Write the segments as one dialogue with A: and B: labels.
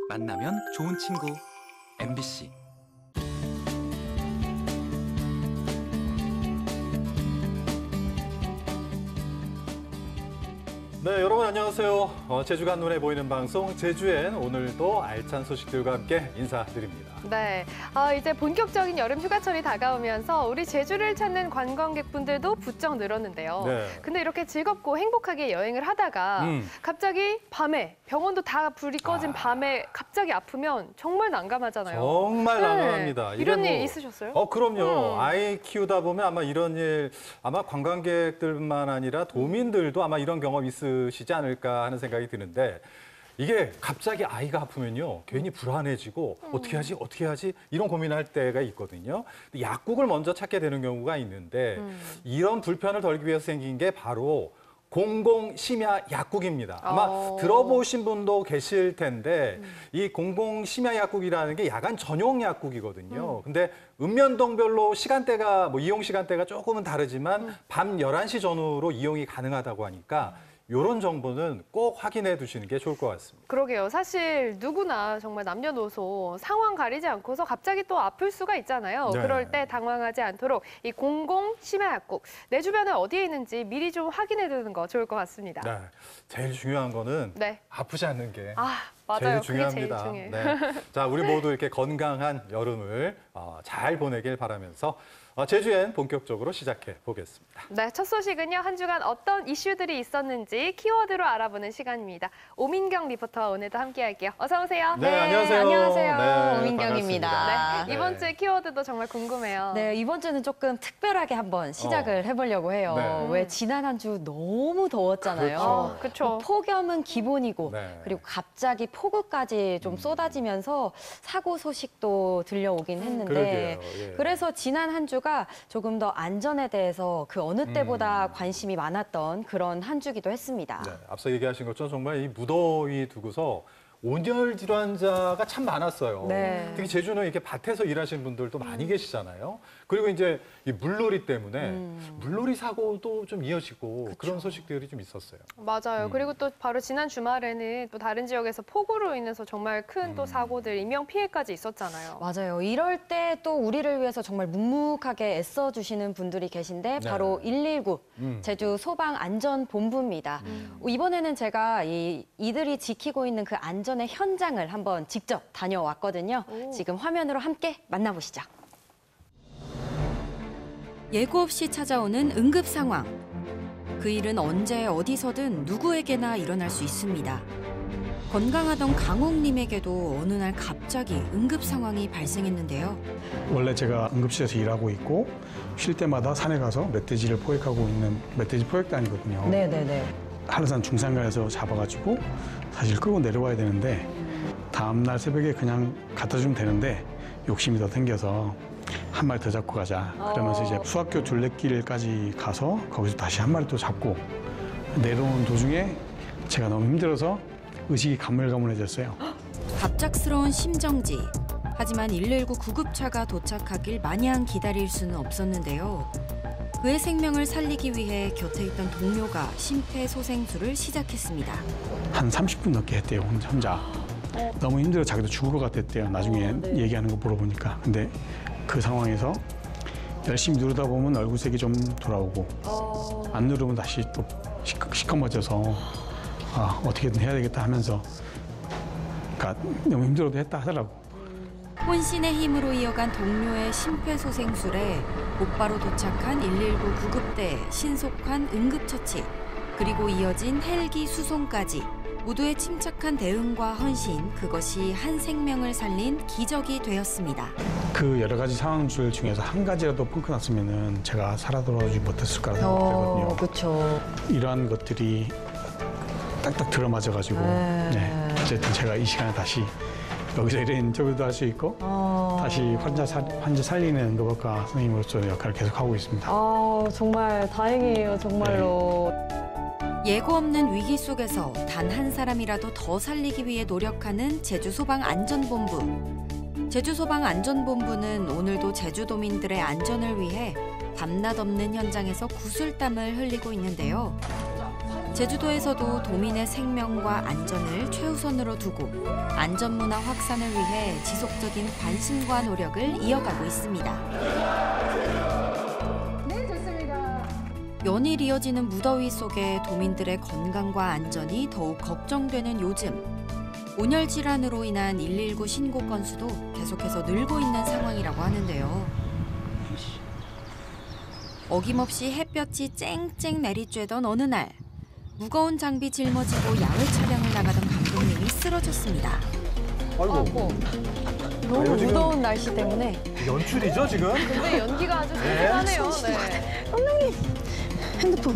A: 만나면 좋은 친구 MBC.
B: 네, 여러분 안녕하세요. 제주가 눈에 보이는 방송 제주엔 오늘도 알찬 소식들과 함께 인사드립니다.
C: 네, 이제 본격적인 여름 휴가철이 다가오면서 우리 제주를 찾는 관광객분들도 부쩍 늘었는데요.
B: 네.
C: 근데 이렇게 즐겁고 행복하게 여행을 하다가 갑자기 밤에 병원도 다 불이 꺼진 밤에 갑자기 아프면 정말 난감하잖아요.
B: 정말 난감합니다.
C: 네. 이런 일 있으셨어요?
B: 그럼요. 아이 키우다 보면 아마 이런 일, 아마 관광객들만 아니라 도민들도 아마 이런 경험 있으시지 않을까 하는 생각이 드는데, 이게 갑자기 아이가 아프면요, 괜히 불안해지고 어떻게 하지 이런 고민할 때가 있거든요. 약국을 먼저 찾게 되는 경우가 있는데 이런 불편을 덜기 위해서 생긴 게 바로 공공심야 약국입니다. 아마 들어보신 분도 계실 텐데 이 공공심야 약국이라는 게 야간 전용 약국이거든요. 근데 읍면동별로 시간대가 이용 시간대가 조금은 다르지만 밤 11시 전후로 이용이 가능하다고 하니까 이런 정보는 꼭 확인해 두시는 게 좋을 것 같습니다.
C: 그러게요. 사실 누구나 정말 남녀노소 상황 가리지 않고서 갑자기 또 아플 수가 있잖아요.
B: 네.
C: 그럴 때 당황하지 않도록 이 공공심야약국, 내 주변에 어디에 있는지 미리 좀 확인해 두는 거 좋을 것 같습니다.
B: 네, 제일 중요한 거는
C: 네.
B: 아프지 않는 게
C: 맞아요.
B: 제일
C: 그게
B: 중요합니다.
C: 제일 중요해요.
B: 네. 자, 우리 모두 이렇게 건강한 여름을 잘 보내길 바라면서 제주엔 본격적으로 시작해 보겠습니다.
C: 네, 첫 소식은요. 한 주간 어떤 이슈들이 있었는지 키워드로 알아보는 시간입니다. 오민경 리포터와 오늘도 함께할게요. 어서 오세요.
B: 네, 안녕하세요.
D: 안녕하세요.
B: 네,
D: 오민경입니다.
B: 반갑습니다.
C: 네, 이번 주의 키워드도 정말 궁금해요.
D: 네, 이번 주는 조금 특별하게 한번 시작을 해보려고 해요.
B: 네.
D: 왜 지난 한 주 너무 더웠잖아요.
C: 그렇죠.
D: 폭염은 기본이고
B: 네.
D: 그리고 갑자기 폭우까지 좀 쏟아지면서 사고 소식도 들려오긴 했는데
B: 그러게요. 예.
D: 그래서 지난 한 주가 조금 더 안전에 대해서 그 어느 때보다 관심이 많았던 그런 한 주기도 했습니다.
B: 네, 앞서 얘기하신 것처럼 정말 이 무더위 두고서 온열 질환자가 참 많았어요.
D: 네.
B: 특히 제주는 이렇게 밭에서 일하시는 분들도 많이 계시잖아요. 그리고 이제 이 물놀이 때문에 물놀이 사고도 좀 이어지고 그런 소식들이 좀 있었어요.
C: 맞아요. 그리고 또 바로 지난 주말에는 또 다른 지역에서 폭우로 인해서 정말 큰 또 사고들, 인명 피해까지 있었잖아요.
D: 맞아요. 이럴 때 또 우리를 위해서 정말 묵묵하게 애써주시는 분들이 계신데
B: 네.
D: 바로 119 제주 소방안전본부입니다. 이번에는 제가 이들이 지키고 있는 그 안전의 현장을 한번 직접 다녀왔거든요. 지금 화면으로 함께 만나보시죠.
E: 예고 없이 찾아오는 응급 상황. 그 일은 언제 어디서든 누구에게나 일어날 수 있습니다. 건강하던 강옥님에게도 어느 날 갑자기 응급 상황이 발생했는데요.
F: 원래 제가 응급실에서 일하고 있고 쉴 때마다 산에 가서 멧돼지를 포획하고 있는 멧돼지 포획단이거든요.
D: 네네네.
F: 한라산 중산가에서 잡아가지고 사실 끌고 내려와야 되는데 다음날 새벽에 그냥 갖다 주면 되는데 욕심이 더 생겨서 한 마리 더 잡고 가자. 그러면서 이제 수학교 둘레길까지 가서 거기서 다시 한 마리 또 잡고 내려오는 도중에 제가 너무 힘들어서 의식이 가물가물해졌어요.
E: 갑작스러운 심정지. 하지만 119 구급차가 도착하길 마냥 기다릴 수는 없었는데요. 그의 생명을 살리기 위해 곁에 있던 동료가 심폐소생술을 시작했습니다.
F: 한 30분 넘게 했대요, 혼자. 너무 힘들어 자기도 죽을 것 같았대요. 나중에 얘기하는 거 물어보니까. 근데 그 상황에서 열심히 누르다 보면 얼굴색이 좀 돌아오고 안 누르면 다시 또 시커머져서 어떻게든 해야 되겠다 하면서 그러니까 너무 힘들어도 했다 하더라고.
E: 혼신의 힘으로 이어간 동료의 심폐소생술에 곧바로 도착한 119 구급대의 신속한 응급처치, 그리고 이어진 헬기 수송까지 모두의 침착한 대응과 헌신, 그것이 한 생명을 살린 기적이 되었습니다.
F: 그 여러 가지 상황들 중에서 한 가지라도 펑크 났으면은 제가 살아 돌아오지 못했을 거라 생각되거든요.
D: 그렇죠.
F: 이러한 것들이 딱딱 들어맞아가지고 어쨌든 제가 이 시간에 다시 여기서 이런 인터뷰도 할 수 있고 다시 환자 살리는 응급학과 선생님으로서 역할을 계속 하고 있습니다.
D: 정말 다행이에요, 정말로.
E: 예고 없는 위기 속에서 단 한 사람이라도 더 살리기 위해 노력하는 제주소방안전본부. 제주소방안전본부는 오늘도 제주도민들의 안전을 위해 밤낮 없는 현장에서 구슬땀을 흘리고 있는데요. 제주도에서도 도민의 생명과 안전을 최우선으로 두고 안전문화 확산을 위해 지속적인 관심과 노력을 이어가고 있습니다. 연일 이어지는 무더위 속에 도민들의 건강과 안전이 더욱 걱정되는 요즘. 온열 질환으로 인한 119 신고 건수도 계속해서 늘고 있는 상황이라고 하는데요. 어김없이 햇볕이 쨍쨍 내리쬐던 어느 날, 무거운 장비 짊어지고 야외 촬영을 나가던 감독님이 쓰러졌습니다.
B: 아이고.
D: 너무
B: 이거 지금-
D: 무더운 날씨 때문에
B: 연출이죠, 지금?
C: 근데 연기가 아주 대단하네요. 네.
D: 핸드폰.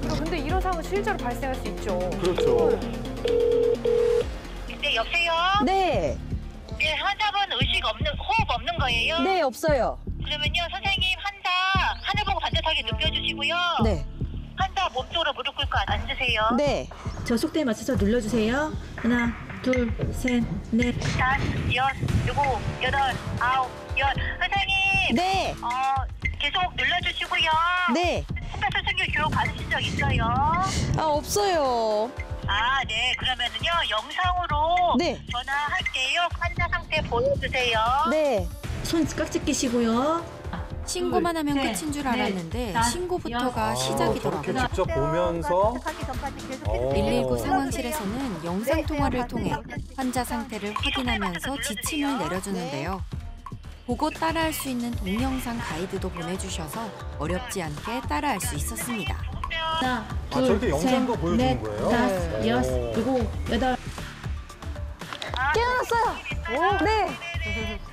C: 근데 이런 상황은 실제로 발생할 수 있죠.
B: 그렇죠.
G: 네, 여보세요?
D: 네,
G: 네, 환자분 호흡 없는 거예요?
D: 네 없어요.
G: 그러면요, 선생님 환자 하늘 보고 반듯하게 눕혀주시고요.
D: 네,
G: 환자 몸쪽으로 무릎 꿇고 앉으세요.
D: 네.
H: 저 속도에 맞춰서 눌러주세요. 하나, 둘, 셋, 넷.
G: 5, 6, 7, 8, 9, 10. 선생님,
D: 네,
G: 계속 눌러주시고요.
D: 네.
G: 심폐소생술 교육 받으신 적 있어요?
D: 아 없어요.
G: 아, 네. 그러면은요, 영상으로
D: 네.
G: 전화할게요. 환자 상태 보여주세요.
D: 네.
H: 손 깍지 끼시고요.
E: 신고만 하면
H: 셋,
E: 끝인 줄
H: 넷,
E: 알았는데
H: 다섯,
E: 신고부터가
B: 저렇게
E: 시작이더라고요.
B: 직접 보면서
G: 하기 전까지 계속
E: 119 상황실에서는 영상 통화를 통해 환자 상태를 확인하면서 지침을 내려주는데요. 보고 따라할 수 있는 동영상 가이드도 보내주셔서 어렵지 않게 따라할 수 있었습니다.
H: 하나, 둘,
B: 저렇게 영상도
H: 셋,
B: 보여주는
H: 넷,
B: 거예요?
H: 다섯, 여섯, 일곱, 여덟.
D: 깨어났어요. 네,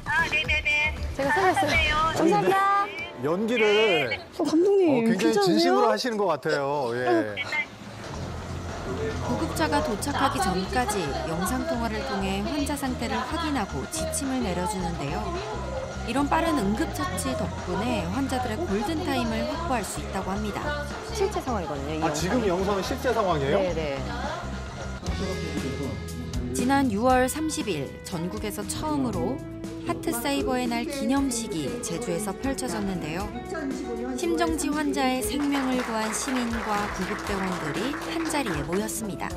G: 아, 네네네.
C: 제가 살렸어요.
D: 감사합니다.
B: 연기를
D: 감독님
B: 굉장히 진심으로 하시는 것 같아요. 예.
E: 구급차가 도착하기 전까지 영상 통화를 통해 환자 상태를 확인하고 지침을 내려주는데요. 이런 빠른 응급처치 덕분에 환자들의 골든타임을 확보할 수 있다고 합니다.
D: 실제 상황이거든요. 이
B: 아, 지금 영상은 실제 상황이에요?
D: 네, 네.
E: 지난 6월 30일 전국에서 처음으로 하트사이버의 날 기념식이 제주에서 펼쳐졌는데요. 심정지 환자의 생명을 구한 시민과 구급대원들이 한자리에 모였습니다.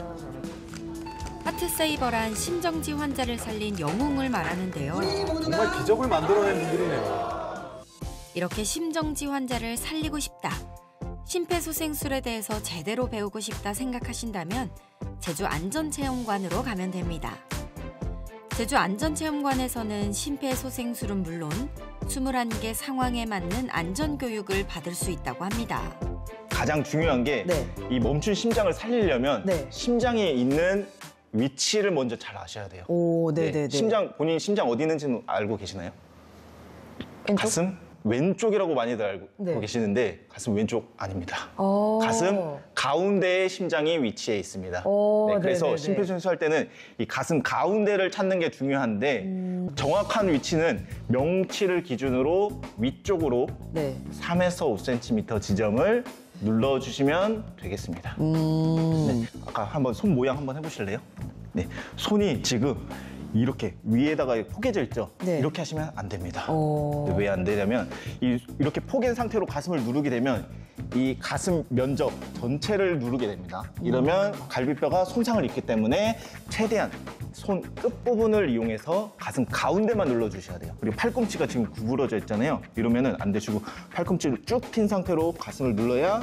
E: 하트사이버란 심정지 환자를 살린 영웅을 말하는데요.
B: 정말 기적을 만들어낸 분들이네요.
E: 이렇게 심정지 환자를 살리고 싶다, 심폐소생술에 대해서 제대로 배우고 싶다 생각하신다면 제주 안전체험관으로 가면 됩니다. 제주 안전체험관에서는 심폐소생술은 물론 21개 상황에 맞는 안전교육을 받을 수 있다고 합니다.
I: 가장 중요한 게 이
D: 네.
I: 멈춘 심장을 살리려면
D: 네.
I: 심장에 있는 위치를 먼저 잘 아셔야 돼요.
D: 오, 네, 네, 네.
I: 본인 심장 어디 있는지는 알고 계시나요?
D: 왼쪽?
I: 가슴 왼쪽이라고 많이들 알고
D: 네.
I: 계시는데 가슴 왼쪽 아닙니다.
D: 어.
I: 가슴 가운데에 심장이 위치해 있습니다.
D: 오,
I: 그래서
D: 네네네.
I: 심폐소생술 할 때는 이 가슴 가운데를 찾는 게 중요한데 정확한 위치는 명치를 기준으로 위쪽으로
D: 네.
I: 3에서 5cm 지점을 눌러주시면 되겠습니다. 네, 아까 한번 손 모양 한번 해보실래요? 네, 손이 지금 이렇게 위에다가 포개져 있죠?
D: 네.
I: 이렇게 하시면 안 됩니다.
D: 오.
I: 왜 안 되냐면 이렇게 포갠 상태로 가슴을 누르게 되면 이 가슴 면적 전체를 누르게 됩니다. 이러면 갈비뼈가 손상을 입기 때문에 최대한 손 끝부분을 이용해서 가슴 가운데만 눌러주셔야 돼요. 그리고 팔꿈치가 지금 구부러져 있잖아요. 이러면은 안 되시고 팔꿈치를 쭉 핀 상태로 가슴을 눌러야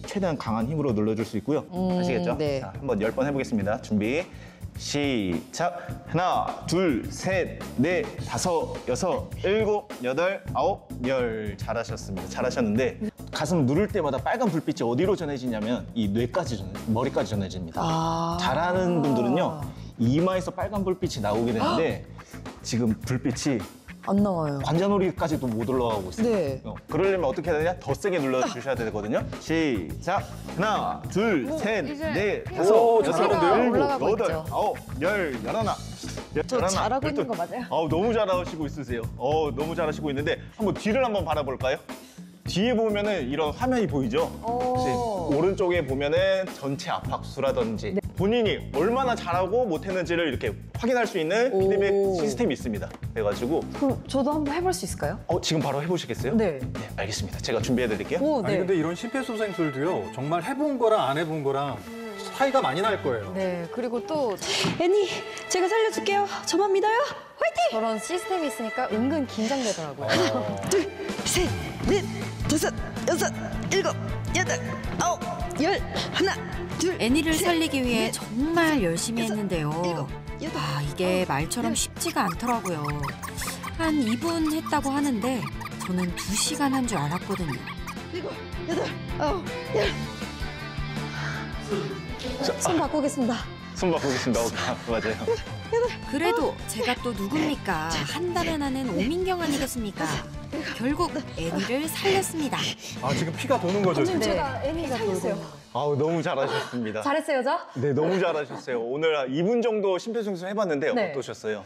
I: 최대한 강한 힘으로 눌러줄 수 있고요. 아시겠죠?
D: 네.
I: 자, 한번 10번 해보겠습니다. 준비. 시작. 하나, 둘, 셋, 넷, 다섯, 여섯, 일곱, 여덟, 아홉, 열. 잘하셨습니다. 잘하셨는데 가슴 누를 때마다 빨간 불빛이 어디로 전해지냐면 이 뇌까지 머리까지 전해집니다.
D: 아.
I: 잘하는 분들은요 이마에서 빨간 불빛이 나오게 되는데 지금 불빛이
D: 안 나와요.
I: 관자놀이까지도 못 올라가고 있어요.
D: 네.
I: 그러려면 어떻게 해야 되냐? 더 세게 눌러주셔야 되거든요. 시작. 하나, 둘, 셋,
C: 이제
I: 넷,
B: 오,
I: 다섯, 여섯,
B: 잘하는데요?
I: 일곱,
D: 올라가고
I: 여덟,
D: 있죠.
I: 아홉, 열, 열하나.
D: 저 잘하고 있는 거 맞아요?
I: 너무 잘하시고 있으세요. 너무 잘하시고 있는데 한번 뒤를 한번 바라볼까요? 뒤에 보면은 이런 화면이 보이죠? 혹시 오른쪽에 보면은 전체 압박수라든지 본인이 얼마나 잘하고 못했는지를 이렇게 확인할 수 있는 피드백 시스템이 있습니다. 그래가지고
D: 그럼 저도 한번 해볼 수 있을까요?
I: 지금 바로 해보시겠어요?
D: 네.
I: 네, 알겠습니다. 제가 준비해드릴게요.
D: 오,
B: 아니
D: 네.
B: 근데 이런 심폐소생술도요. 정말 해본 거랑 안 해본 거랑 화가 많이 날 거예요.
C: 네, 그리고 또
D: 애니, 제가 살려줄게요. 저만 믿어요. 화이팅! 저런 시스템이 있으니까 은근 긴장되더라고요.
J: 둘, 셋, 넷, 다섯, 여섯, 일곱, 여덟, 아홉, 열, 하나, 둘.
E: 애니를 살리기 위해 정말 열심히 했는데요. 아, 이게 말처럼 쉽지가 않더라고요. 한 2분 했다고 하는데 저는 2시간 한 줄 알았거든요.
J: 일곱, 여덟, 아홉, 열.
D: 손 바꾸겠습니다.
I: 손 바꾸겠습니다. 맞아요.
E: 그래도 제가 또 누굽니까? 한다면 하는 오민경 아니겠습니까? 결국 애니를 살렸습니다.
B: 아, 지금 피가 도는 거죠? 지금?
D: 제가 애니가 살렸어요.
I: 아우, 너무 잘하셨습니다.
D: 잘했어요, 저?
I: 네, 너무 잘하셨어요. 오늘 2분 정도 심폐소생술 해봤는데
D: 네.
I: 어떠셨어요?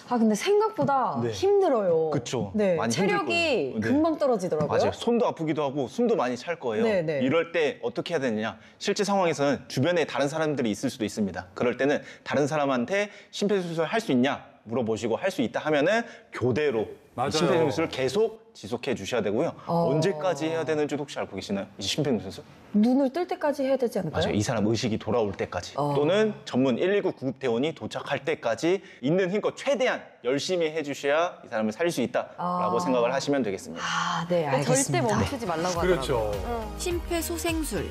D: 아, 근데 생각보다
I: 네.
D: 힘들어요.
I: 그쵸.
D: 네,
I: 많이 힘들
D: 체력이
I: 거예요. 네.
D: 금방 떨어지더라고요.
I: 맞아요. 손도 아프기도 하고 숨도 많이 찰 거예요.
D: 네, 네.
I: 이럴 때 어떻게 해야 되느냐. 실제 상황에서는 주변에 다른 사람들이 있을 수도 있습니다. 그럴 때는 다른 사람한테 심폐소생술 할 수 있냐 물어보시고 할 수 있다 하면은 교대로
B: 맞아요.
I: 심폐소생술을 계속 지속해 주셔야 되고요. 언제까지 해야 되는지 혹시 알고 계시나요? 이 심폐소생술?
D: 눈을 뜰 때까지 해야 되지 않을까요?
I: 맞아요. 이 사람 의식이 돌아올 때까지 또는 전문 119 구급대원이 도착할 때까지 있는 힘껏 최대한 열심히 해주셔야 이 사람을 살릴 수 있다라고 생각을 하시면 되겠습니다.
D: 아, 네, 알겠습니다.
C: 절대 멈추지 말라고 하더라고요.
B: 그렇죠.
E: 심폐소생술.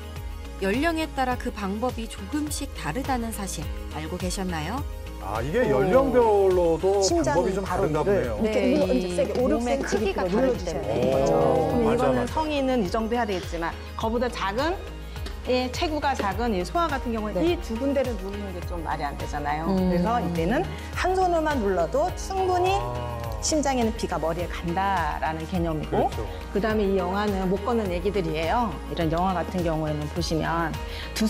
E: 연령에 따라 그 방법이 조금씩 다르다는 사실 알고 계셨나요?
B: 아, 이게 연령별로도
H: 심장이
B: 방법이 좀
H: 바로
B: 다른가
H: 위를
B: 보네요.
H: 이렇게 눌러 세게 5, 6cm
C: 몸의 크기가 다르기
H: 눌러주셔야
C: 때문에.
H: 되는 거죠.
B: 오, 맞아,
K: 이거는
B: 맞아.
K: 성인은 이 정도 해야 되겠지만 그보다 작은 체구가 작은 이 소아 같은 경우에 이 두 군데를 누르는 게 좀 말이 안 되잖아요. 그래서 이때는 한 손으로만 눌러도 충분히 심장에는 피가 머리에 간다라는 개념이고
B: 그렇죠.
K: 그다음에 이 영화는 못 걷는 애기들이에요. 이런 영화 같은 경우에는 보시면 두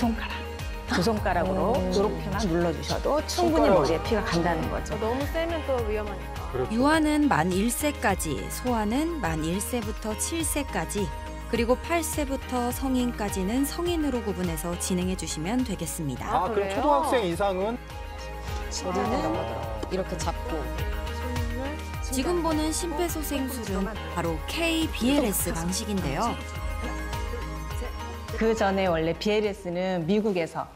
K: 손가락으로 이렇게만 눌러주셔도 충분히 머리에 피가 간다는 거죠.
C: 너무 세면 또 위험하니까.
B: 그렇죠.
E: 유아는 만 1세까지, 소아는 만 1세부터 7세까지, 그리고 8세부터 성인까지는 성인으로 구분해서 진행해 주시면 되겠습니다.
B: 아, 그럼
C: 그래요?
B: 초등학생 이상은?
D: 저는 이렇게 잡고
E: 지금 보는 심폐소생술은 바로 KBLS 방식인데요.
K: 그 전에 원래 BLS는 미국에서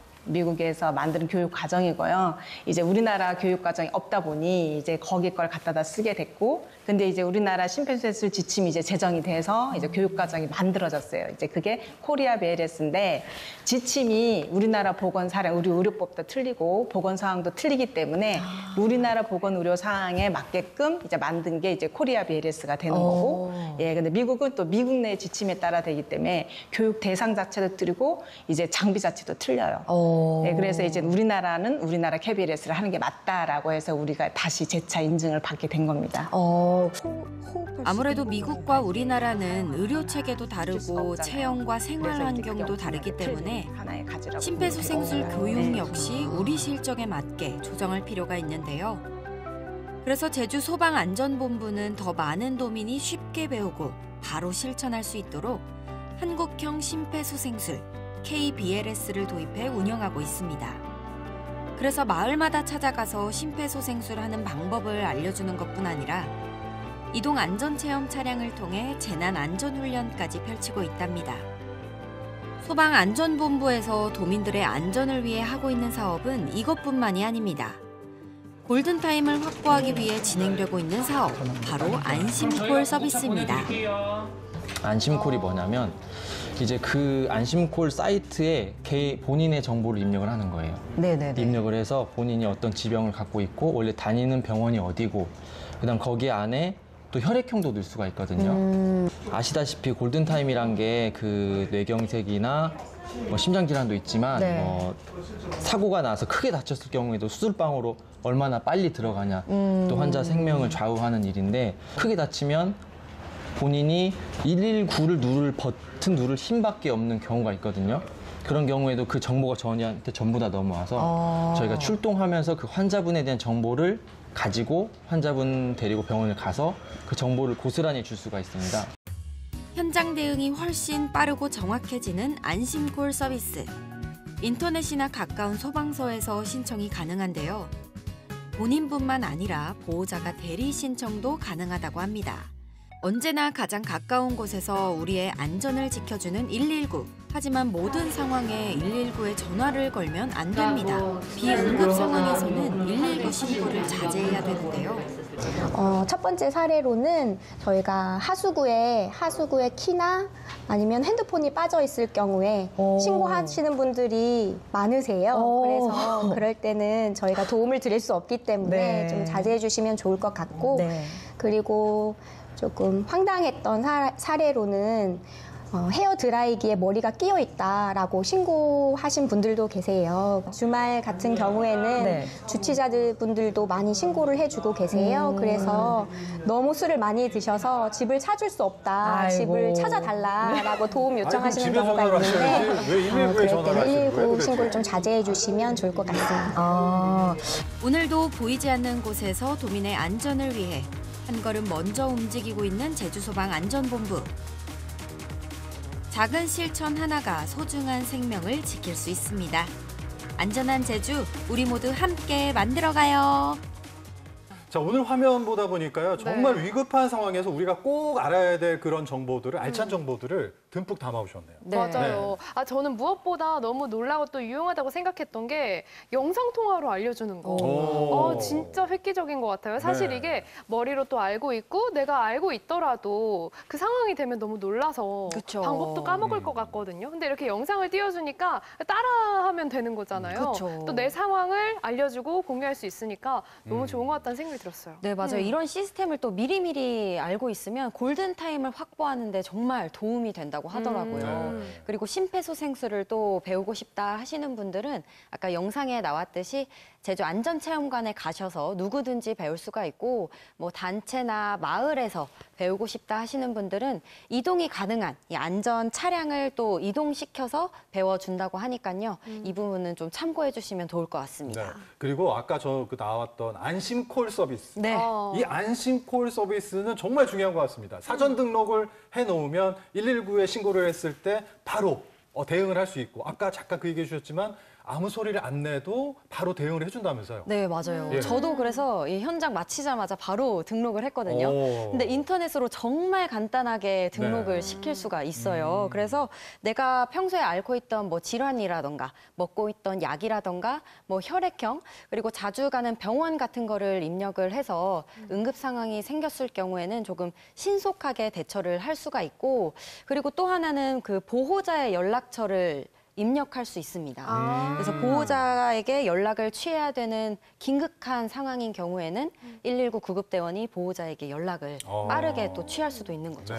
K: 만드는 교육 과정이고요. 이제 우리나라 교육 과정이 없다 보니 이제 거기 걸 갖다다 쓰게 됐고, 근데 이제 우리나라 심폐소생술 지침이 이제 제정이 돼서 이제 교육 과정이 만들어졌어요. 이제 그게 코리아 BLS인데 지침이 우리나라 보건 사례, 우리 의료법도 틀리고 보건 사항도 틀리기 때문에 우리나라 보건 의료 사항에 맞게끔 이제 만든 게 이제 코리아 BLS가 되는 거고, 예, 근데 미국은 또 미국 내 지침에 따라 되기 때문에 교육 대상 자체도 틀리고 이제 장비 자체도 틀려요. 네, 그래서 이제 우리나라는 우리나라 KBLS를 하는 게 맞다라고 해서 우리가 다시 재차 인증을 받게 된 겁니다.
E: 아무래도 미국과 우리나라는 의료 체계도 다르고 체형과 생활 환경도 다르기 때문에 심폐소생술 교육 역시 우리 실정에 맞게 조정할 필요가 있는데요. 그래서 제주 소방안전본부는 더 많은 도민이 쉽게 배우고 바로 실천할 수 있도록 한국형 심폐소생술 KBLS를 도입해 운영하고 있습니다. 그래서 마을마다 찾아가서 심폐소생술 하는 방법을 알려주는 것뿐 아니라 이동 안전체험 차량을 통해 재난안전훈련까지 펼치고 있답니다. 소방안전본부에서 도민들의 안전을 위해 하고 있는 사업은 이것뿐만이 아닙니다. 골든타임을 확보하기 위해 진행되고 있는 사업, 바로 안심콜 서비스입니다.
L: 안심콜이 뭐냐면 이제 그 안심콜 사이트에 본인의 정보를 입력을 하는 거예요.
D: 네네.
L: 입력을 해서 본인이 어떤 지병을 갖고 있고 원래 다니는 병원이 어디고 그다음 거기 안에 또 혈액형도 넣을 수가 있거든요. 아시다시피 골든타임이란 게 그 뇌경색이나 뭐 심장질환도 있지만
D: 네.
L: 뭐 사고가 나서 크게 다쳤을 경우에도 수술방으로 얼마나 빨리 들어가냐 또 환자 생명을 좌우하는 일인데 크게 다치면 본인이 119를 누를 버튼 누를 힘밖에 없는 경우가 있거든요. 그런 경우에도 그 정보가 저희한테 전부 다 넘어와서 저희가 출동하면서 그 환자분에 대한 정보를 가지고 환자분 데리고 병원을 가서 그 정보를 고스란히 줄 수가 있습니다.
E: 현장 대응이 훨씬 빠르고 정확해지는 안심콜 서비스. 인터넷이나 가까운 소방서에서 신청이 가능한데요. 본인뿐만 아니라 보호자가 대리 신청도 가능하다고 합니다. 언제나 가장 가까운 곳에서 우리의 안전을 지켜주는 119. 하지만 모든 상황에 119에 전화를 걸면 안 됩니다. 비응급 상황에서는 119 신고를 자제해야 되는데요.
M: 첫 번째 사례로는 저희가 하수구에 키나 아니면 핸드폰이 빠져 있을 경우에 신고하시는 분들이 많으세요. 그래서 그럴 때는 저희가 도움을 드릴 수 없기 때문에 좀 자제해 주시면 좋을 것 같고 그리고 조금 황당했던 사례로는 헤어 드라이기에 머리가 끼어 있다라고 신고하신 분들도 계세요. 주말 같은 경우에는 주치자분들도 많이 신고를 해주고 계세요. 그래서 너무 술을 많이 드셔서 집을 찾을 수 없다, 집을 찾아달라라고 도움 요청하시는 경우가 있는데 그럴 때는 119 신고를 좀 자제해 주시면 좋을 것 같습니다.
E: 오늘도 보이지 않는 곳에서 도민의 안전을 위해 한 걸음 먼저 움직이고 있는 제주소방안전본부. 작은 실천 하나가 소중한 생명을 지킬 수 있습니다. 안전한 제주, 우리 모두 함께 만들어가요.
B: 자, 오늘 화면 보다 보니까요. 정말 위급한 상황에서 우리가 꼭 알아야 될 그런 정보들을, 알찬 정보들을 듬뿍 담아오셨네요.
C: 맞아요. 저는 무엇보다 너무 놀라고 또 유용하다고 생각했던 게 영상통화로 알려주는 거. 진짜 획기적인 것 같아요. 사실 이게 머리로 또 알고 있고 내가 알고 있더라도 그 상황이 되면 너무 놀라서 방법도 까먹을 것 같거든요. 근데 이렇게 영상을 띄워주니까 따라하면 되는 거잖아요. 또 내 상황을 알려주고 공유할 수 있으니까 너무 좋은 것 같다는 생각이 들었어요.
D: 네, 맞아요. 이런 시스템을 또 미리미리 알고 있으면 골든타임을 확보하는 데 정말 도움이 된다고 하더라고요. 그리고 심폐소생술을 또 배우고 싶다 하시는 분들은 아까 영상에 나왔듯이 제주 안전체험관에 가셔서 누구든지 배울 수가 있고 뭐 단체나 마을에서 배우고 싶다 하시는 분들은 이동이 가능한 이 안전 차량을 또 이동시켜서 배워준다고 하니까요. 이 부분은 좀 참고해 주시면 좋을 것 같습니다.
B: 그리고 아까 나왔던 안심콜 서비스. 이 안심콜 서비스는 정말 중요한 것 같습니다. 사전 등록을 해놓으면 119에 신고를 했을 때 바로 대응을 할 수 있고 아까 잠깐 그 얘기해 주셨지만 아무 소리를 안 내도 바로 대응을 해준다면서요?
D: 네, 맞아요. 저도 그래서 이 현장 마치자마자 바로 등록을 했거든요. 근데 인터넷으로 정말 간단하게 등록을 시킬 수가 있어요. 그래서 내가 평소에 앓고 있던 뭐 질환이라던가 먹고 있던 약이라던가 뭐 혈액형 그리고 자주 가는 병원 같은 거를 입력을 해서 응급 상황이 생겼을 경우에는 조금 신속하게 대처를 할 수가 있고 그리고 또 하나는 그 보호자의 연락처를 입력할 수 있습니다. 그래서 보호자에게 연락을 취해야 되는 긴급한 상황인 경우에는 119 구급대원이 보호자에게 연락을 빠르게 또 취할 수도 있는 거죠.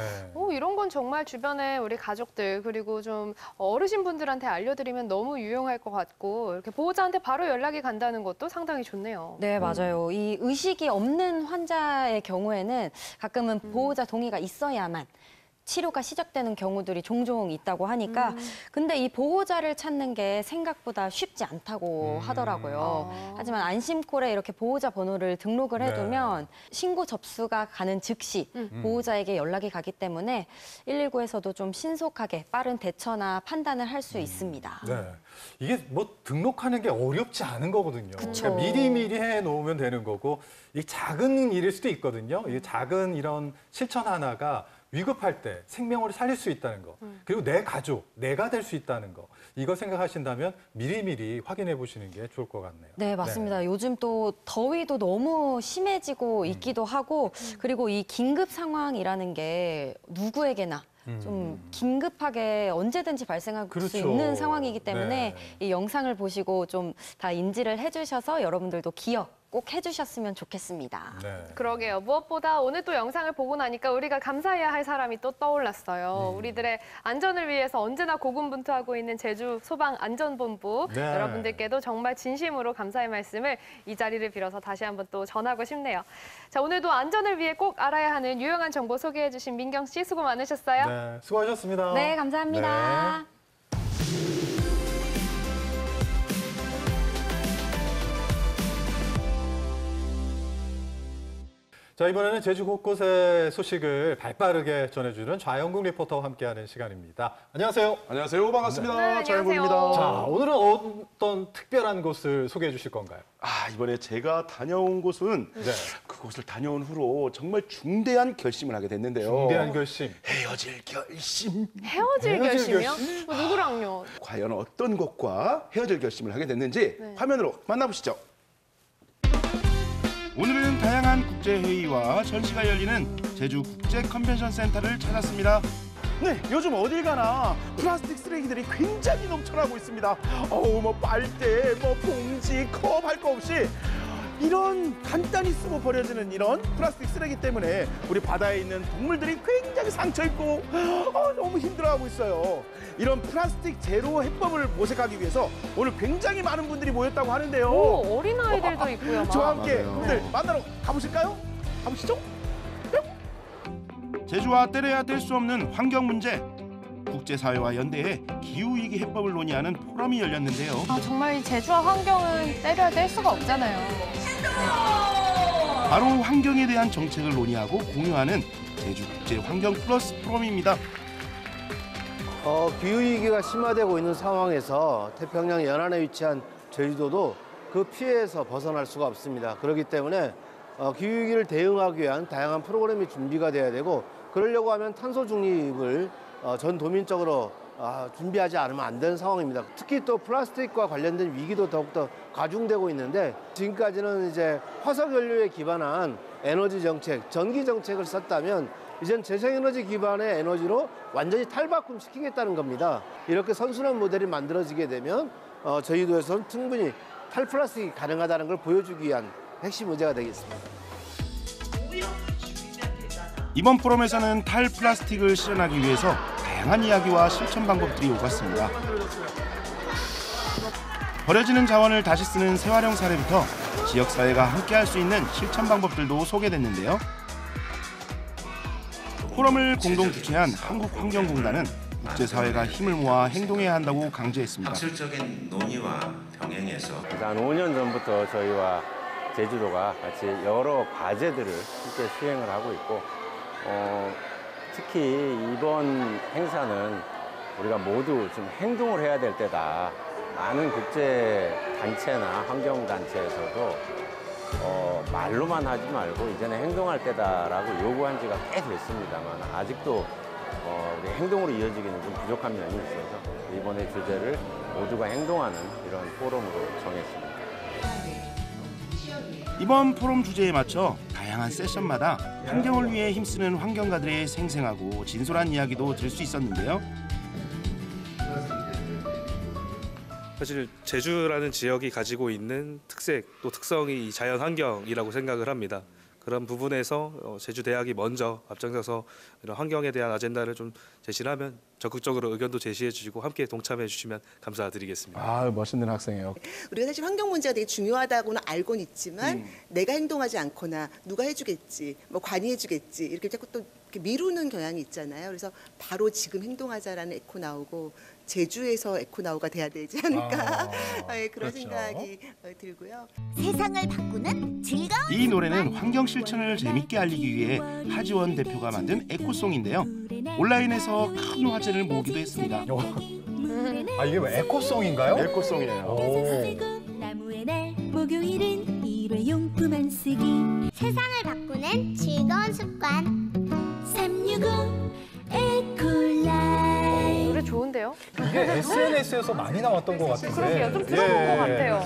C: 이런 건 정말 주변에 우리 가족들 그리고 좀 어르신분들한테 알려드리면 너무 유용할 것 같고 이렇게 보호자한테 바로 연락이 간다는 것도 상당히 좋네요.
D: 네, 맞아요. 이 의식이 없는 환자의 경우에는 가끔은 보호자 동의가 있어야만 치료가 시작되는 경우들이 종종 있다고 하니까 근데 이 보호자를 찾는 게 생각보다 쉽지 않다고 하더라고요. 하지만 안심콜에 이렇게 보호자 번호를 등록을 해두면 신고 접수가 가는 즉시 보호자에게 연락이 가기 때문에 119에서도 좀 신속하게 빠른 대처나 판단을 할 수 있습니다.
B: 이게 뭐 등록하는 게 어렵지 않은 거거든요. 그러니까 미리미리 해놓으면 되는 거고 이 작은 일일 수도 있거든요. 이 작은 이런 실천 하나가 위급할 때 생명을 살릴 수 있다는 거 그리고 내 가족, 내가 될 수 있다는 거 이거 생각하신다면 미리미리 확인해 보시는 게 좋을 것 같네요.
D: 네, 맞습니다. 요즘 또 더위도 너무 심해지고 있기도 하고 그리고 이 긴급 상황이라는 게 누구에게나 좀 긴급하게 언제든지 발생할 수 있는 상황이기 때문에 이 영상을 보시고 좀 다 인지를 해주셔서 여러분들도 기억 꼭 해주셨으면 좋겠습니다.
C: 그러게요. 무엇보다 오늘 또 영상을 보고 나니까 우리가 감사해야 할 사람이 또 떠올랐어요. 우리들의 안전을 위해서 언제나 고군분투하고 있는 제주 소방안전본부 여러분들께도 정말 진심으로 감사의 말씀을 이 자리를 빌어서 다시 한번 또 전하고 싶네요. 자, 오늘도 안전을 위해 꼭 알아야 하는 유용한 정보 소개해 주신 민경 씨 수고 많으셨어요.
B: 네, 수고하셨습니다.
D: 네, 감사합니다.
B: 자, 이번에는 제주 곳곳의 소식을 발빠르게 전해주는 좌영국 리포터와 함께하는 시간입니다. 안녕하세요.
N: 안녕하세요. 반갑습니다.
C: 네,
N: 좌영국입니다.
B: 자, 오늘은 어떤 특별한 곳을 소개해 주실 건가요?
N: 이번에 제가 다녀온 곳은
B: 네.
N: 그곳을 다녀온 후로 정말 중대한 결심을 하게 됐는데요.
B: 중대한 결심.
N: 헤어질 결심.
C: 헤어질 결심이요? 누구랑요?
N: 과연 어떤 곳과 헤어질 결심을 하게 됐는지 화면으로 만나보시죠. 오늘은 다양한 국제회의와 전시가 열리는 제주 국제 컨벤션 센터를 찾았습니다. 네, 요즘 어딜 가나 플라스틱 쓰레기들이 굉장히 넘쳐나고 있습니다. 뭐 빨대, 뭐 봉지, 컵 할 거 없이 이런 간단히 쓰고 버려지는 이런 플라스틱 쓰레기 때문에 우리 바다에 있는 동물들이 굉장히 상처 입고 너무 힘들어하고 있어요. 이런 플라스틱 제로 해법을 모색하기 위해서 오늘 굉장히 많은 분들이 모였다고 하는데요.
C: 오, 어린아이들도 있고요. 막.
N: 저와 함께 그분들 만나러 가보실까요? 가보시죠. 제주와 떼려야 뗄 수 없는 환경 문제. 국제사회와 연대해 기후위기 해법을 논의하는 포럼이 열렸는데요.
C: 정말 이 제주와 환경은 때려야 뗄 수가 없잖아요.
N: 바로 환경에 대한 정책을 논의하고 공유하는 제주국제환경플러스 포럼입니다.
O: 기후위기가 심화되고 있는 상황에서 태평양 연안에 위치한 제주도도 그 피해에서 벗어날 수가 없습니다. 그렇기 때문에 기후위기를 대응하기 위한 다양한 프로그램이 준비가 돼야 되고, 그러려고 하면 탄소 중립을 전 도민적으로 준비하지 않으면 안 되는 상황입니다. 특히 또 플라스틱과 관련된 위기도 더욱더 가중되고 있는데, 지금까지는 이제 화석 연료에 기반한 에너지 정책, 전기 정책을 썼다면 이젠 재생에너지 기반의 에너지로 완전히 탈바꿈 시키겠다는 겁니다. 이렇게 선순환 모델이 만들어지게 되면 저희도에서는 충분히 탈플라스틱이 가능하다는 걸 보여주기 위한 핵심 의제가 되겠습니다.
N: 이번 포럼에서는 탈플라스틱을 실현하기 위해서 다양한 이야기와 실천 방법들이 오갔습니다. 버려지는 자원을 다시 쓰는 재활용 사례부터 지역사회가 함께할 수 있는 실천 방법들도 소개됐는데요. 포럼을 공동 주최한 한국환경공단은 국제사회가 힘을 모아 행동해야 한다고 강조했습니다.
P: 학술적인 논의와 병행해서 한 5년 전부터 저희와 제주도가 같이 여러 과제들을 함께 수행을 하고 있고, 특히 이번 행사는 우리가 모두 지금 행동을 해야 될 때다. 많은 국제 단체나 환경 단체에서도 말로만 하지 말고 이제는 행동할 때다라고 요구한 지가 꽤 됐습니다만, 아직도 우리 행동으로 이어지기는 좀 부족한 면이 있어서 이번에 주제를 모두가 행동하는 이런 포럼으로 정했습니다.
N: 이번 포럼 주제에 맞춰 다양한 세션마다 환경을 위해 힘쓰는 환경가들의 생생하고 진솔한 이야기도 들을 수 있었는데요.
Q: 사실 제주라는 지역이 가지고 있는 특색 또 특성이 이 자연 환경이라고 생각을 합니다. 그런 부분에서 제주대학이 먼저 앞장서서 이런 환경에 대한 아젠다를 좀 제시를 하면 적극적으로 의견도 제시해 주시고 함께 동참해 주시면 감사드리겠습니다.
N: 멋있는 학생이에요.
R: 우리가 사실 환경 문제가 되게 중요하다고는 알고는 있지만 내가 행동하지 않거나 누가 해주겠지, 뭐 관이해주겠지 이렇게 자꾸 또 이렇게 미루는 경향이 있잖아요. 그래서 바로 지금 행동하자라는 에코 나오고 제주에서 에코 나오가 돼야 되지 않을까 그런
N: 그렇죠.
R: 생각이 들고요.
S: 세상을 바꾸는 즐거운
N: 이 노래는 환경 실천을 재밌게 알리기 위해 하지원 대표가 만든 에코송인데요. 온라인에서 큰 화제를 모으기도 했습니다.
B: 이게 뭐 에코송인가요?
N: 에코송이에요.
S: 나무의 날 목요일은 일회용품 안 쓰기 세상을 바꾸는 즐거운 습관 365 에콜라이프
C: 노래 좋은데요?
B: 이게 SNS에서 많이 나왔던 것 같은데.
C: 그러게요. 좀 들어본 것 같아요.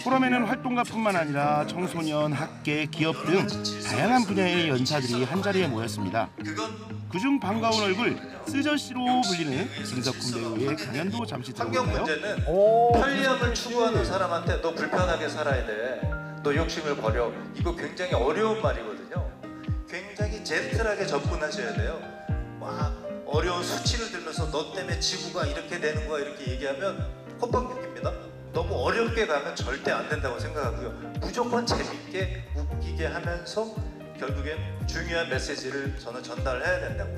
N: 포럼에는 활동가뿐만 아니라 청소년, 학계, 기업 등 다양한 분야의 연사들이 한자리에 모였습니다. 그중 반가운 얼굴 쓰저씨로 불리는 김석훈 배우의 강연도 잠시 들어볼까요?
T: 환경 문제는 편리함을 추구하는 사람한테 너 불편하게 살아야 돼, 너 욕심을 버려, 이거 굉장히 어려운 말이거든요. 굉장히 젠틀하게 접근하셔야 돼요. 막 어려운 수치를 들면서 너 때문에 지구가 이렇게 되는 거야 이렇게 얘기하면 헛방귀입니다. 너무 어렵게 가면 절대 안 된다고 생각하고요. 무조건 재밌게 웃기게 하면서 결국엔 중요한 메시지를 저는 전달해야 된다고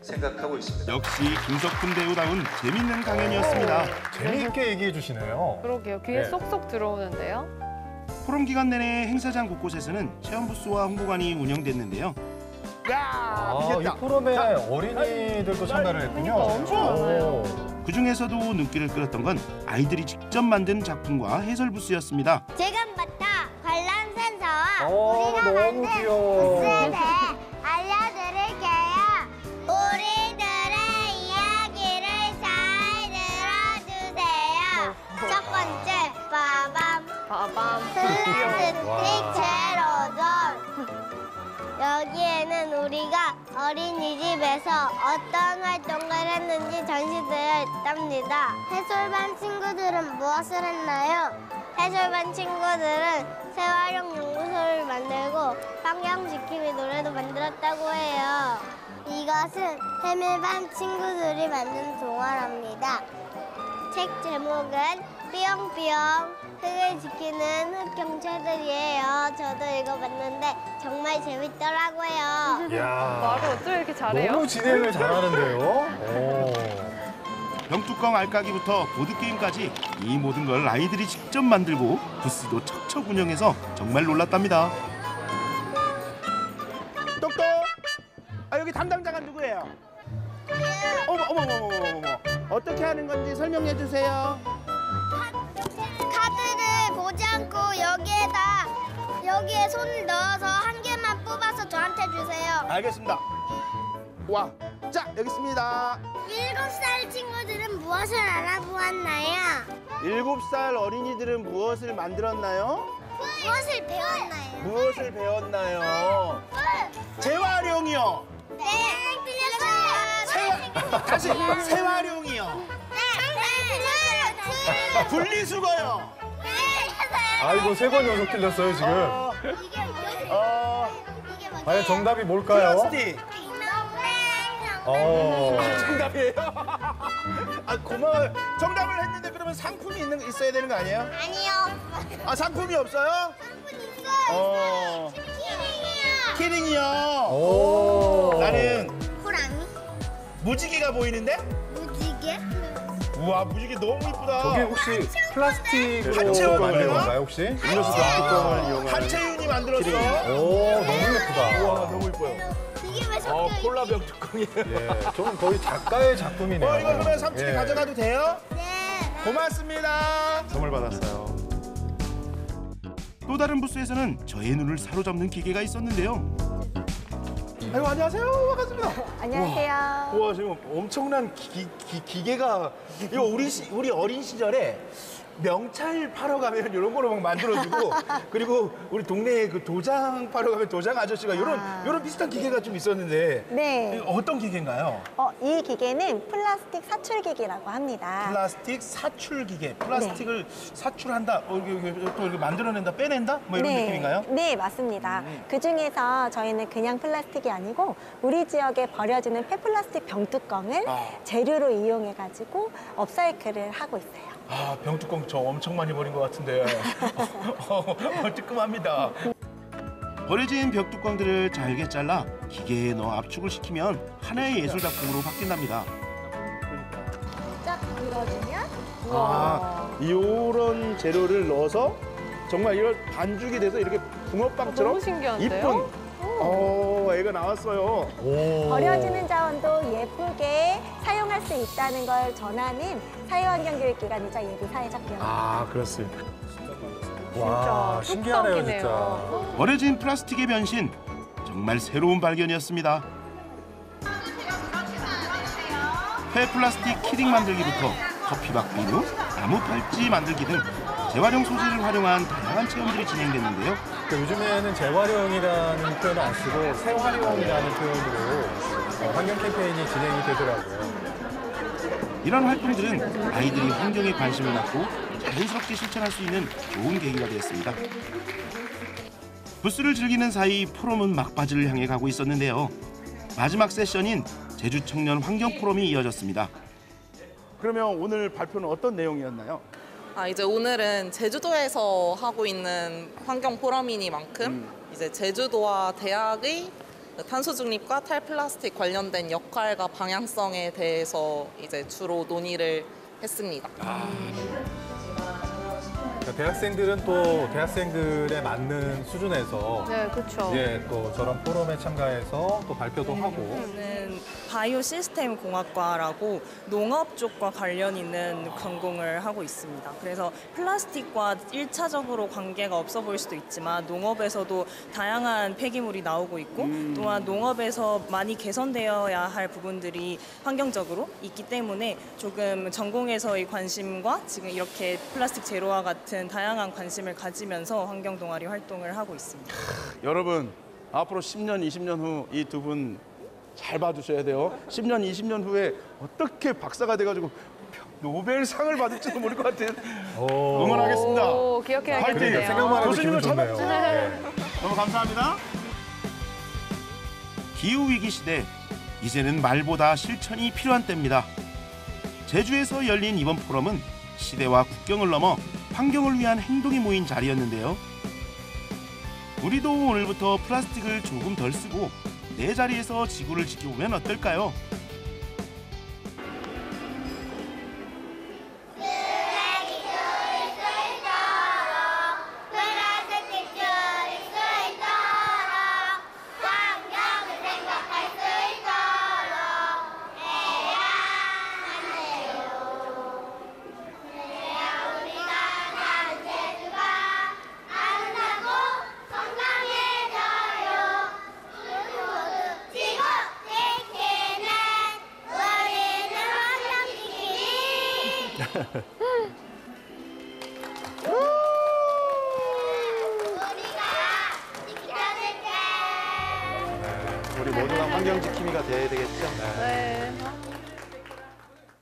T: 생각하고 있습니다.
N: 역시 김석훈 배우다운 재밌는 강연이었습니다.
B: 재미있게 얘기해 주시네요.
C: 그러게요. 귀에
B: 네.
C: 쏙쏙 들어오는데요.
N: 포럼 기간 내내 행사장 곳곳에서는 체험 부스와 홍보관이 운영됐는데요.
B: 이 포럼에 어린이들도 참가를 했군요.
C: 엄청 많아요.
N: 그중에서도 눈길을 끌었던 건 아이들이 직접 만든 작품과 해설 부스였습니다.
S: 지금부터 관람 센서와 우리가
B: 너무
S: 만든
B: 귀여워.
S: 부스에 대해 알려드릴게요. 우리들의 이야기를 잘 들어주세요. 첫 번째, 빠밤. 플라스틱 제로존. 여기에는 우리가 어린이집에서 어떤 활동을 했는지 전시되어 있답니다. 해설반 친구들은 무엇을 했나요? 해설반 친구들은 재활용 연구소를 만들고 환경 지킴이 노래도 만들었다고 해요. 이것은 해밀반 친구들이 만든 동화랍니다. 책 제목은 삐용삐용 흙을 지키는 흙경찰들이에요. 저도 읽어봤는데 정말 재밌더라고요.
C: 말을 어떻게 이렇게 잘해요?
B: 너무 진행을 잘하는데요.
N: 병뚜껑 알까기부터 보드게임까지 이 모든 걸 아이들이 직접 만들고 부스도 척척 운영해서 정말 놀랐답니다. 똑똑! 여기 담당자가 누구예요? 어머. 어떻게 하는 건지 설명해 주세요.
S: 카드를 보지 않고 여기에 손을 넣어서 한 개만 뽑아서 저한테 주세요.
N: 알겠습니다. 와, 자, 여기 있습니다.
S: 7살 친구들은 무엇을 알아보았나요?
N: 7살 어린이들은 무엇을 만들었나요?
S: 무엇을 배웠나요?
N: 재활용이요.
S: 네, 틀렸어요.
N: 다시 재활용이요.
S: 네,
N: 분리수거요.
B: 아이고 3번 연속 틀렸어요 지금. 과연 정답이 뭘까요?
N: 플라스틱. 정답이에요. 고마워요. 정답을 했는데 그러면 상품이 있어야 되는 거 아니에요?
S: 아니요.
N: 상품이 없어요?
S: 상품 있어요.
N: 키링이요. 나는
S: 호랑이?
N: 무지개가 보이는데?
S: 무지개?
N: 우와, 무지개 너무 이쁘다.
B: 저게 혹시 플라스틱으로
N: 한채원
B: 만든
N: 거예요?
B: 건가요 혹시?
N: 음료수 뚜껑을 이용한 한채윤이 만들었어.
B: 너무 예쁘다.
N: 우와, 너무 이뻐요.
S: 이게 왜 섞여 있지?
N: 콜라 병뚜껑이에요.
B: 예, 저는 거의 작가의 작품이네요.
N: 이거 그러면 삼촌이 가져가도 돼요?
S: 네.
N: 고맙습니다.
B: 선물 받았어요.
N: 또 다른 부스에서는 저의 눈을 사로잡는 기계가 있었는데요. 아이고, 안녕하세요. 반갑습니다.
M: 안녕하세요.
N: 우와, 지금 엄청난 기계가 이거 우리 어린 시절에 명찰 팔러 가면 이런 거로 막 만들어주고 그리고 우리 동네에 그 도장 팔러 가면 도장 아저씨가 이런 비슷한 기계가 좀 있었는데
M: 네.
N: 어떤 기계인가요?
M: 이 기계는 플라스틱 사출기기라고 합니다.
N: 플라스틱 사출 기계. 플라스틱을 사출한다. 또 이렇게 만들어낸다, 빼낸다? 뭐 이런 느낌인가요?
M: 네, 맞습니다. 그 중에서 저희는 그냥 플라스틱이 아니고 우리 지역에 버려지는 폐플라스틱 병뚜껑을 재료로 이용해가지고 업사이클을 하고 있어요.
N: 병뚜껑 저 엄청 많이 버린 것 같은데 뜨끔합니다. 버려진 벽뚜껑들을 잘게 잘라 기계에 넣어 압축을 시키면 하나의 예술 작품으로 바뀐답니다.
S: 쫙 들어주면
N: 이런 재료를 넣어서 정말 이런 반죽이 돼서 이렇게 붕어빵처럼
C: 너무 신기한데요?
N: 이쁜 애가 나왔어요.
M: 버려지는 자원도 예쁘게 사용할 수 있다는 걸 전하는 사회환경교육기관이자 예비사회적기관.
B: 그렇습니다. 와, 신기하네요 진짜.
N: 버려진 플라스틱의 변신, 정말 새로운 발견이었습니다. 폐플라스틱 키링 만들기부터 커피박 비누, 나무 팔찌 만들기 등 재활용 소재를 활용한 다양한 체험들이 진행됐는데요.
B: 요즘에는 재활용이라는 표현을 안 쓰고 새활용이라는 표현으로 환경 캠페인이 진행이 되더라고요.
N: 이런 활동들은 아이들이 환경에 관심을 갖고 자연스럽게 실천할 수 있는 좋은 계기가 되었습니다. 부스를 즐기는 사이 포럼은 막바지를 향해 가고 있었는데요. 마지막 세션인 제주 청년 환경 포럼이 이어졌습니다. 그러면 오늘 발표는 어떤 내용이었나요?
U: 이제 오늘은 제주도에서 하고 있는 환경 포럼이니만큼 이제 제주도와 대학의 탄소 중립과 탈플라스틱 관련된 역할과 방향성에 대해서 이제 주로 논의를 했습니다.
B: 그러니까 대학생들은 또 대학생들에 맞는 수준에서
C: 네, 그렇죠.
B: 예, 또 저런 포럼에 참가해서 또 발표도 하고
A: 저는 바이오 시스템 공학과라고 농업 쪽과 관련 있는 전공을 하고 있습니다. 그래서 플라스틱과 1차적으로 관계가 없어 보일 수도 있지만 농업에서도 다양한 폐기물이 나오고 있고 또한 농업에서 많이 개선되어야 할 부분들이 환경적으로 있기 때문에 조금 전공에서의 관심과 지금 이렇게 플라스틱 제로와 같은 다양한 관심을 가지면서 환경 동아리 활동을 하고 있습니다.
N: 여러분 앞으로 10년, 20년 후 이 두 분 잘 봐주셔야 돼요. 10년, 20년 후에 어떻게 박사가 돼가지고 노벨상을 받을지도 모를 것 같은 응원하겠습니다.
C: 오, 기억해야겠네요.
N: 화이팅!
B: 생각만 해도
N: 교수님도
B: 기분
N: 잘
B: 좋네요.
N: 봐주세요. 너무 감사합니다. 기후위기 시대, 이제는 말보다 실천이 필요한 때입니다. 제주에서 열린 이번 포럼은 시대와 국경을 넘어 환경을 위한 행동이 모인 자리였는데요. 우리도 오늘부터 플라스틱을 조금 덜 쓰고 내 자리에서 지구를 지켜보면 어떨까요?
O: 우리 모두가 환경 지킴이가 돼야 되겠죠?
C: 네.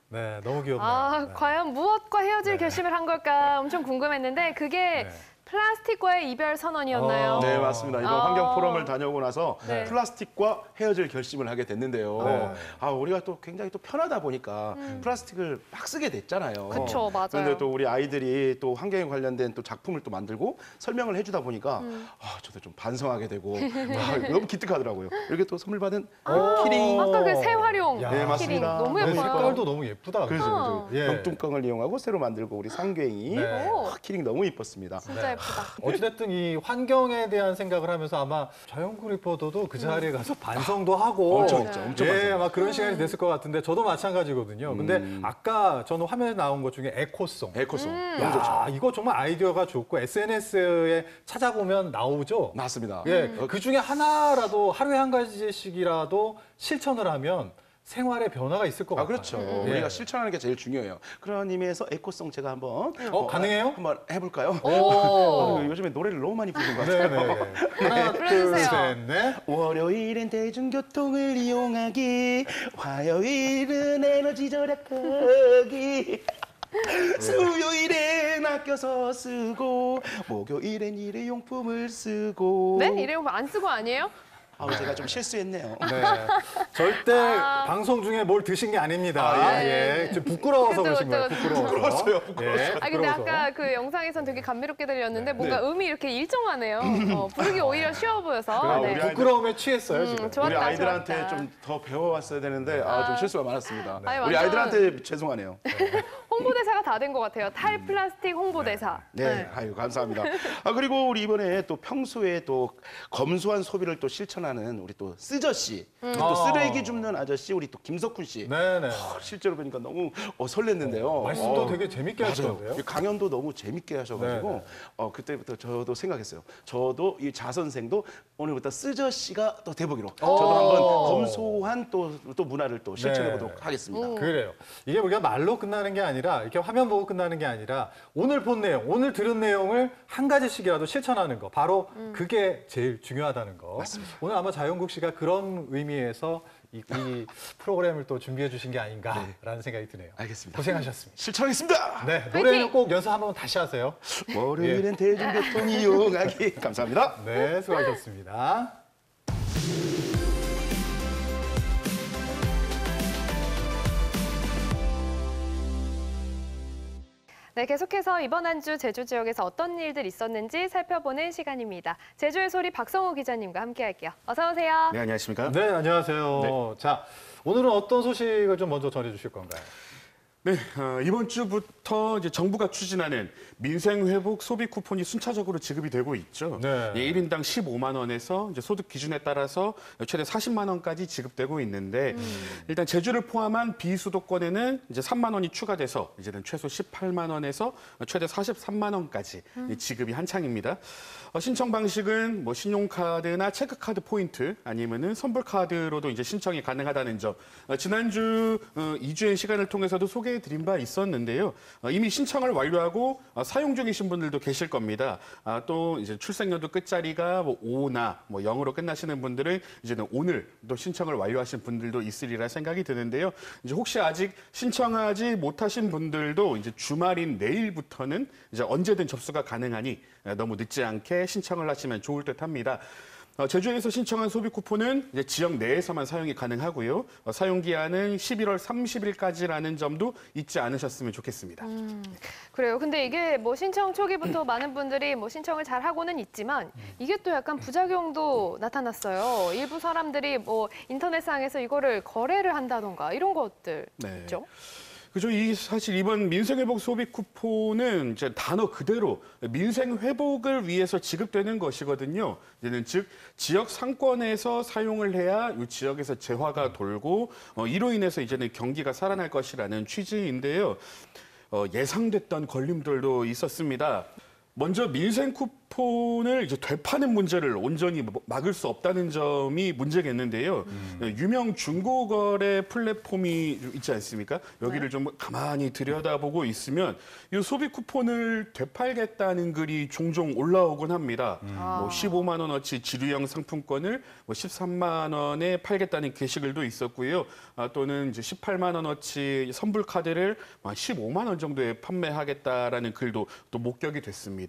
B: 네, 너무 귀엽네요.
C: 아,
B: 네.
C: 과연 무엇과 헤어질 결심을 한 걸까 엄청 궁금했는데 그게 플라스틱과의 이별 선언이었나요?
N: 네, 맞습니다. 이번 환경 포럼을 다녀오고 나서
C: 네.
N: 플라스틱과 헤어질 결심을 하게 됐는데요.
B: 네.
N: 아, 우리가 또 굉장히 또 편하다 보니까 플라스틱을 막 쓰게 됐잖아요.
C: 그쵸, 맞아요.
N: 그런데 또 우리 아이들이 또 환경에 관련된 또 작품을 또 만들고 설명을 해주다 보니까 아, 저도 좀 반성하게 되고 아, 너무 기특하더라고요. 이렇게 또 선물 받은 키링.
C: 아까 그 새활용
N: 네,
C: 키링
N: 맞습니다.
C: 너무
B: 네,
C: 예뻐요.
B: 색깔도 너무 예쁘다.
N: 그래서
B: 예.
N: 병뚜껑을 이용하고 새로 만들고 우리 상괭이
B: 네.
N: 키링 너무 이뻤습니다.
C: 진짜 예쁘다.
B: 어찌됐든 이 환경에 대한 생각을 하면서 아마 자연구 리포터도 그 자리에 가서 반성도 하고
N: 엄청 했죠. 엄청
B: 예,
N: 반성.
B: 아마 그런 시간이 됐을 것 같은데 저도 마찬가지거든요. 근데 아까 저는 화면에 나온 것 중에 에코송.
N: 에코송.
B: 야,
N: 너무 좋죠.
B: 이거 정말 아이디어가 좋고 SNS에 찾아보면 나오죠.
N: 맞습니다.
B: 예, 그 중에 하나라도 하루에 한 가지씩이라도 실천을 하면 생활에 변화가 있을 것 같아요.
N: 그렇죠.
B: 예.
N: 우리가 실천하는 게 제일 중요해요. 그런 의미에서 에코송 제가 한번
B: 가능해요?
N: 한번 해볼까요?
B: 오.
N: 요즘에 노래를 너무 많이 부르는 것 같아요.
B: 네네. 하나, 둘, 셋, 넷.
N: 월요일엔 대중교통을 이용하기, 화요일은 에너지 절약하기, 수요일엔 아껴서 쓰고, 목요일엔 일회용품을 쓰고.
C: 네? 일회용품 안 쓰고 아니에요?
N: 제가 좀 실수했네요.
B: 네. 절대 방송 중에 뭘 드신 게 아닙니다.
N: 아,
B: 예. 지금 부끄러워서 그러신 거예요. 부끄러워서.
N: 부끄러웠어요.
B: 예,
C: 아 근데
B: 부끄러워서.
C: 아까 그 영상에선 되게 감미롭게 들렸는데 뭔가
N: 네.
C: 음이 이렇게 일정하네요. 부르기 오히려 쉬워 보여서.
B: 그래요.
C: 네.
B: 부끄러움에 취했어요, 지금.
C: 좋았다,
N: 우리 아이들한테
C: 좋았다.
N: 좀 더 배워왔어야 되는데 좀 실수가 많았습니다.
C: 아니,
N: 우리
C: 완전-
N: 아이들한테 죄송하네요.
C: 홍보대사가 다 된 것 같아요. 탈플라스틱 홍보대사.
N: 네, 아유 감사합니다. 그리고 우리 이번에 또 평소에 또 검소한 소비를 또 실천하는 우리 또 쓰저 씨, 또 쓰레기 줍는 아저씨, 우리 또 김석훈 씨.
B: 네네.
N: 실제로 보니까 너무 설렜는데요.
B: 말씀도 되게 재밌게
N: 맞아요.
B: 하시던데요?
N: 강연도 너무 재밌게 하셔가지고 그때부터 저도 생각했어요. 저도 이 자선생도 오늘부터 쓰저 씨가 또 대보기로 저도 한번 검소한 또 문화를 또 실천해 보도록 하겠습니다.
B: 그래요. 이게 우리가 말로 끝나는 게 아니라 이렇게 화면 보고 끝나는 게 아니라 오늘 본 내용, 오늘 들은 내용을 한 가지씩이라도 실천하는 거. 바로 그게 제일 중요하다는 거.
N: 맞습니다.
B: 오늘 아마 자연국 씨가 그런 의미에서 이 프로그램을 또 준비해 주신 게 아닌가라는 생각이 드네요.
N: 알겠습니다.
B: 고생하셨습니다.
N: 실천하겠습니다.
B: 네, 노래는 꼭 연습 한번 다시 하세요.
N: 월요일엔 대중교통 이용하기. 감사합니다.
B: 네, 수고하셨습니다.
C: 네, 계속해서 이번 한 주 제주 지역에서 어떤 일들 있었는지 살펴보는 시간입니다. 제주의 소리 박성호 기자님과 함께할게요. 어서 오세요.
N: 네, 안녕하십니까?
B: 네, 안녕하세요. 자, 오늘은 어떤 소식을 좀 먼저 전해주실 건가요?
N: 네, 이번 주부터 이제 정부가 추진하는 민생회복 소비 쿠폰이 순차적으로 지급이 되고 있죠.
B: 네.
N: 1인당 15만 원에서 이제 소득 기준에 따라서 최대 40만 원까지 지급되고 있는데 일단 제주를 포함한 비수도권에는 이제 3만 원이 추가돼서 이제는 최소 18만 원에서 최대 43만 원까지 지급이 한창입니다. 신청 방식은 뭐 신용카드나 체크카드 포인트 아니면은 선불카드로도 이제 신청이 가능하다는 점. 지난주 2주의 시간을 통해서도 소개해드린 바 있었는데요. 이미 신청을 완료하고 사용 중이신 분들도 계실 겁니다. 또 이제 출생연도 끝자리가 뭐 5나 뭐 0으로 끝나시는 분들은 이제는 오늘 또 신청을 완료하신 분들도 있으리라 생각이 드는데요. 이제 혹시 아직 신청하지 못하신 분들도 이제 주말인 내일부터는 이제 언제든 접수가 가능하니 너무 늦지 않게 신청을 하시면 좋을 듯합니다. 제주에서 신청한 소비 쿠폰은 이제 지역 내에서만 사용이 가능하고요. 사용 기한은 11월 30일까지라는 점도 잊지 않으셨으면 좋겠습니다.
C: 그래요. 근데 이게 뭐 신청 초기부터 많은 분들이 뭐 신청을 잘 하고는 있지만 이게 또 약간 부작용도 나타났어요. 일부 사람들이 뭐 인터넷상에서 이거를 거래를 한다던가 이런 것들 있죠.
N: 그죠. 사실 이번 민생회복 소비 쿠폰은 이제 단어 그대로 민생회복을 위해서 지급되는 것이거든요. 이제는 즉 지역 상권에서 사용을 해야 이 지역에서 재화가 돌고 이로 인해서 이제는 경기가 살아날 것이라는 취지인데요. 예상됐던 걸림돌도 있었습니다. 먼저 민생 쿠폰을 이제 되파는 문제를 온전히 막을 수 없다는 점이 문제겠는데요. 유명 중고거래 플랫폼이 있지 않습니까? 여기를 좀 가만히 들여다보고 있으면 이 소비 쿠폰을 되팔겠다는 글이 종종 올라오곤 합니다. 뭐 15만 원어치 지류형 상품권을 뭐 13만 원에 팔겠다는 게시글도 있었고요. 또는 이제 18만 원어치 선불 카드를 15만 원 정도에 판매하겠다라는 글도 또 목격이 됐습니다.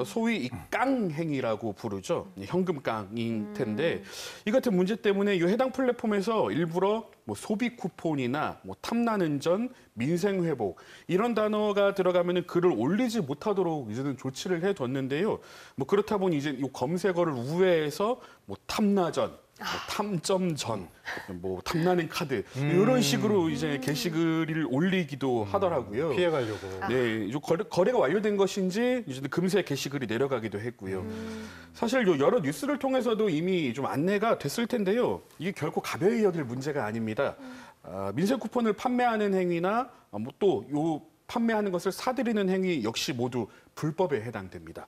N: 소위 이 깡행위라고 부르죠. 현금 깡인 텐데 이 같은 문제 때문에 이 해당 플랫폼에서 일부러 뭐 소비 쿠폰이나 뭐 탐나는 전, 민생 회복 이런 단어가 들어가면은 글을 올리지 못하도록 이제는 조치를 해뒀는데요. 뭐 그렇다 보니 이제 이 검색어를 우회해서 뭐 탐나전, 뭐 탐점전, 뭐 탐나는 카드 이런 식으로 이제 게시글을 올리기도 하더라고요.
B: 피해가려고.
N: 네, 거래가 완료된 것인지 이제 금세 게시글이 내려가기도 했고요. 사실 여러 뉴스를 통해서도 이미 좀 안내가 됐을 텐데요. 이게 결코 가벼이 여길 문제가 아닙니다. 민생 쿠폰을 판매하는 행위나 또 판매하는 것을 사들이는 행위 역시 모두 불법에 해당됩니다.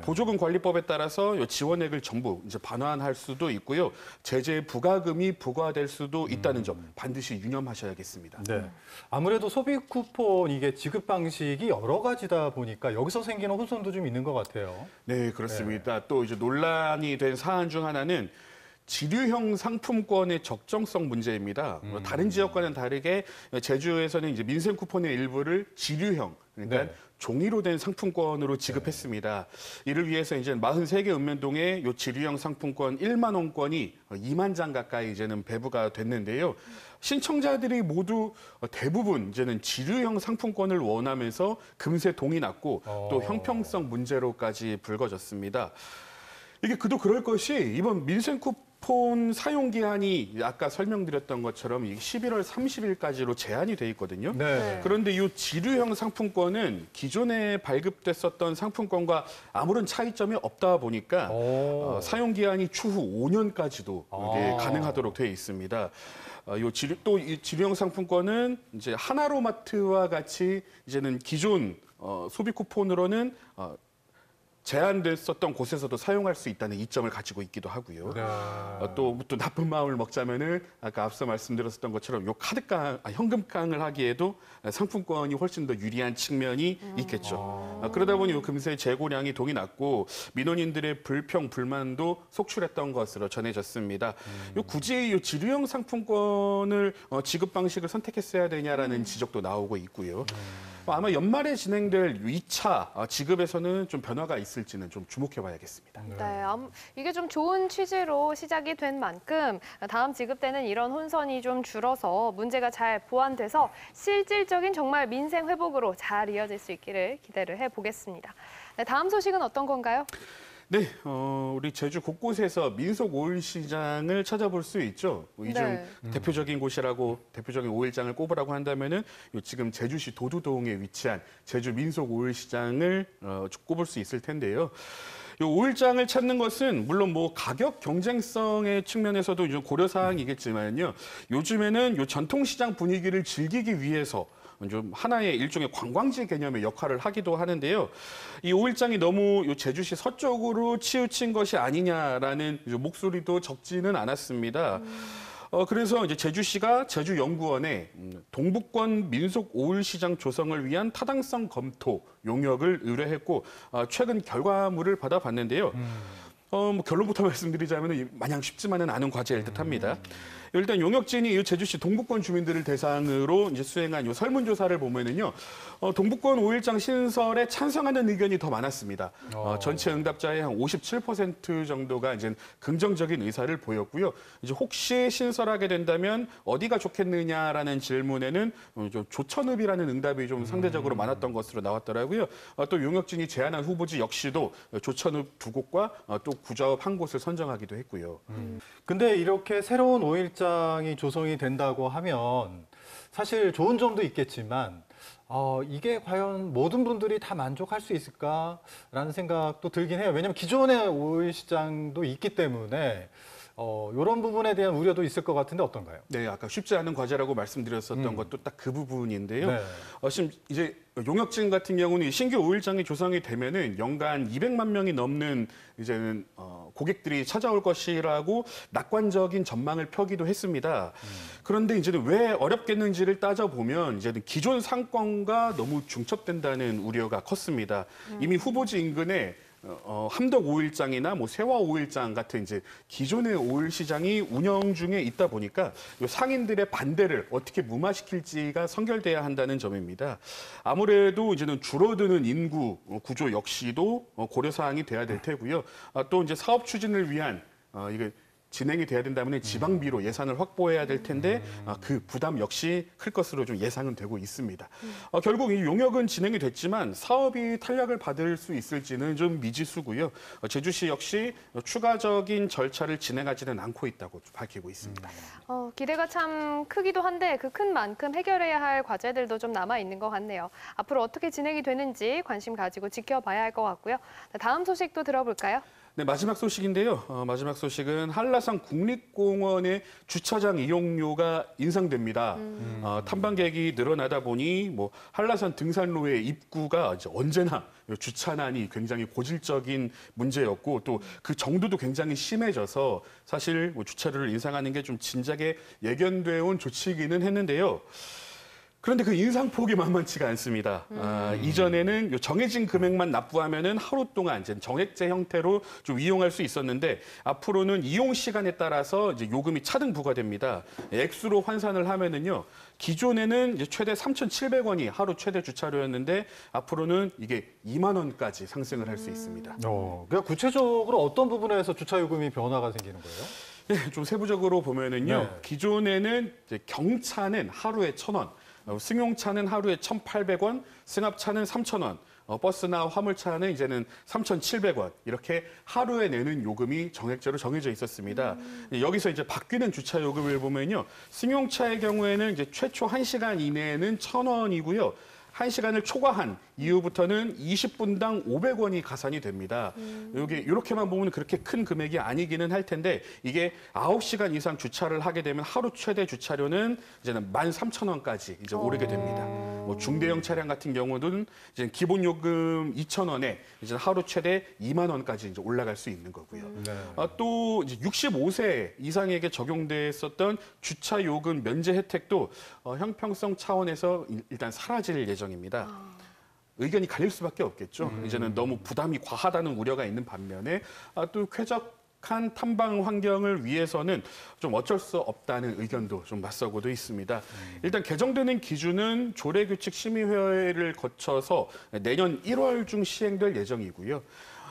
N: 보조금 관리법에 따라서 지원액을 전부 이제 반환할 수도 있고요. 제재 부과금이 부과될 수도 있다는 점 반드시 유념하셔야겠습니다.
B: 네. 아무래도 소비 쿠폰 이게 지급 방식이 여러 가지다 보니까 여기서 생기는 혼선도 좀 있는 것 같아요.
N: 네, 그렇습니다. 또 이제 논란이 된 사안 중 하나는 지류형 상품권의 적정성 문제입니다. 다른 지역과는 다르게 제주에서는 이제 민생 쿠폰의 일부를 지류형, 그러니까 종이로 된 상품권으로 지급했습니다. 이를 위해서 이제 43개 읍면동에 요 지류형 상품권 1만 원권이 2만 장 가까이 이제는 배부가 됐는데요. 신청자들이 모두 대부분 이제는 지류형 상품권을 원하면서 금세 동이 났고 또 형평성 문제로까지 불거졌습니다. 이게 그도 그럴 것이 이번 민생 쿠폰 사용 기한이 아까 설명드렸던 것처럼 11월 30일까지로 제한이 돼 있거든요. 그런데 이 지류형 상품권은 기존에 발급됐었던 상품권과 아무런 차이점이 없다 보니까 사용 기한이 추후 5년까지도 가능하도록 돼 있습니다. 이 지류형 상품권은 이제 하나로마트와 같이 이제는 기존 소비 쿠폰으로는 제한됐었던 곳에서도 사용할 수 있다는 이점을 가지고 있기도 하고요. 또 나쁜 마음을 먹자면은 아까 앞서 말씀드렸었던 것처럼 요 현금깡을 하기에도 상품권이 훨씬 더 유리한 측면이 있겠죠. 그러다 보니 요 금세 재고량이 동이 났고 민원인들의 불평, 불만도 속출했던 것으로 전해졌습니다. 굳이 요 지류형 상품권을 지급 방식을 선택했어야 되냐라는 지적도 나오고 있고요. 아마 연말에 진행될 2차 지급에서는 좀 변화가 있을지는 좀 주목해 봐야겠습니다.
C: 네, 이게 좀 좋은 취지로 시작이 된 만큼 다음 지급 때는 이런 혼선이 좀 줄어서 문제가 잘 보완돼서 실질적인 정말 민생 회복으로 잘 이어질 수 있기를 기대를 해보겠습니다. 네, 다음 소식은 어떤 건가요?
N: 네, 우리 제주 곳곳에서 민속 오일 시장을 찾아볼 수 있죠. 이 중
C: 네.
N: 대표적인 곳이라고 대표적인 오일장을 꼽으라고 한다면은 지금 제주시 도두동에 위치한 제주 민속 오일 시장을 꼽을 수 있을 텐데요. 이 오일장을 찾는 것은 물론 뭐 가격 경쟁성의 측면에서도 좀 고려 사항이겠지만요. 요즘에는 이 전통시장 분위기를 즐기기 위해서 좀 하나의 일종의 관광지 개념의 역할을 하기도 하는데요. 이 오일장이 너무 제주시 서쪽으로 치우친 것이 아니냐라는 목소리도 적지는 않았습니다. 그래서 이제 제주시가 제주연구원에 동북권 민속 오일시장 조성을 위한 타당성 검토 용역을 의뢰했고 최근 결과물을 받아봤는데요. 뭐 결론부터 말씀드리자면 마냥 쉽지만은 않은 과제일 듯합니다. 일단 용역진이 제주시 동북권 주민들을 대상으로 이제 수행한 이 설문조사를 보면은요, 동북권 오일장 신설에 찬성하는 의견이 더 많았습니다. 전체 응답자의 한 57% 정도가 이제 긍정적인 의사를 보였고요. 이제 혹시 신설하게 된다면 어디가 좋겠느냐라는 질문에는 조천읍이라는 응답이 좀 상대적으로 많았던 것으로 나왔더라고요. 또 용역진이 제안한 후보지 역시도 조천읍 2곳과 또 구좌읍 1곳을 선정하기도 했고요.
B: 근데 이렇게 새로운 오일장이 조성이 된다고 하면 사실 좋은 점도 있겠지만 이게 과연 모든 분들이 다 만족할 수 있을까라는 생각도 들긴 해요. 왜냐하면 기존의 오일시장도 있기 때문에 이런 부분에 대한 우려도 있을 것 같은데 어떤가요?
N: 네, 아까 쉽지 않은 과제라고 말씀드렸었던 것도 딱 그 부분인데요.
B: 네.
N: 지금 이제 용역진 같은 경우는 신규 오일장이 조성이 되면은 연간 200만 명이 넘는 이제는 고객들이 찾아올 것이라고 낙관적인 전망을 펴기도 했습니다. 그런데 이제는 왜 어렵겠는지를 따져보면 이제는 기존 상권과 너무 중첩된다는 우려가 컸습니다. 이미 후보지 인근에 함덕 오일장이나 뭐 세화 오일장 같은 이제 기존의 오일 시장이 운영 중에 있다 보니까 이 상인들의 반대를 어떻게 무마시킬지가 선결돼야 한다는 점입니다. 아무래도 이제는 줄어드는 인구 구조 역시도 고려 사항이 돼야 될 테고요. 또 이제 사업 추진을 위한 이게 진행이 돼야 된다면 지방비로 예산을 확보해야 될 텐데 그 부담 역시 클 것으로 좀 예상은 되고 있습니다. 결국 이 용역은 진행이 됐지만 사업이 탄력을 받을 수 있을지는 좀 미지수고요. 제주시 역시 추가적인 절차를 진행하지는 않고 있다고 밝히고 있습니다.
C: 기대가 참 크기도 한데 그 큰 만큼 해결해야 할 과제들도 좀 남아 있는 것 같네요. 앞으로 어떻게 진행이 되는지 관심 가지고 지켜봐야 할 것 같고요. 다음 소식도 들어볼까요?
N: 네, 마지막 소식인데요. 마지막 소식은 한라산 국립공원의 주차장 이용료가 인상됩니다. 탐방객이 늘어나다 보니 뭐 한라산 등산로의 입구가 이제 언제나 주차난이 굉장히 고질적인 문제였고 또 그 정도도 굉장히 심해져서 사실 뭐 주차료를 인상하는 게 좀 진작에 예견돼 온 조치이기는 했는데요. 그런데 그 인상폭이 만만치가 않습니다. 이전에는 정해진 금액만 납부하면은 하루 동안 이제 정액제 형태로 좀 이용할 수 있었는데 앞으로는 이용 시간에 따라서 이제 요금이 차등 부과됩니다. 액수로 환산을 하면은요. 기존에는 이제 최대 3,700원이 하루 최대 주차료였는데 앞으로는 이게 2만 원까지 상승을 할 수 있습니다.
B: 그러니까 구체적으로 어떤 부분에서 주차 요금이 변화가 생기는 거예요?
N: 네, 좀 세부적으로 보면은요.
B: 네.
N: 기존에는 이제 경차는 하루에 1,000원, 승용차는 하루에 1,800원, 승합차는 3,000원, 버스나 화물차는 이제는 3,700원 이렇게 하루에 내는 요금이 정액제로 정해져 있었습니다. 여기서 이제 바뀌는 주차 요금을 보면요, 승용차의 경우에는 이제 최초 1시간 이내에는 1,000원이고요. 1시간을 초과한 이후부터는 20분당 500원이 가산이 됩니다. 이렇게만 보면 그렇게 큰 금액이 아니기는 할 텐데 이게 9시간 이상 주차를 하게 되면 하루 최대 주차료는 이제는 13,000원까지 이제 오르게 됩니다. 뭐 중대형 차량 같은 경우는 이제 기본 요금 2,000원에 이제 하루 최대 2만 원까지 이제 올라갈 수 있는 거고요. 또 이제 65세 이상에게 적용됐었던 주차 요금 면제 혜택도 형평성 차원에서 일단 사라질 예정입니다. 의견이 갈릴 수밖에 없겠죠. 이제는 너무 부담이 과하다는 우려가 있는 반면에 또 쾌적한 탐방 환경을 위해서는 좀 어쩔 수 없다는 의견도 좀 맞서고도 있습니다. 일단 개정되는 기준은 조례규칙 심의회를 거쳐서 내년 1월 중 시행될 예정이고요.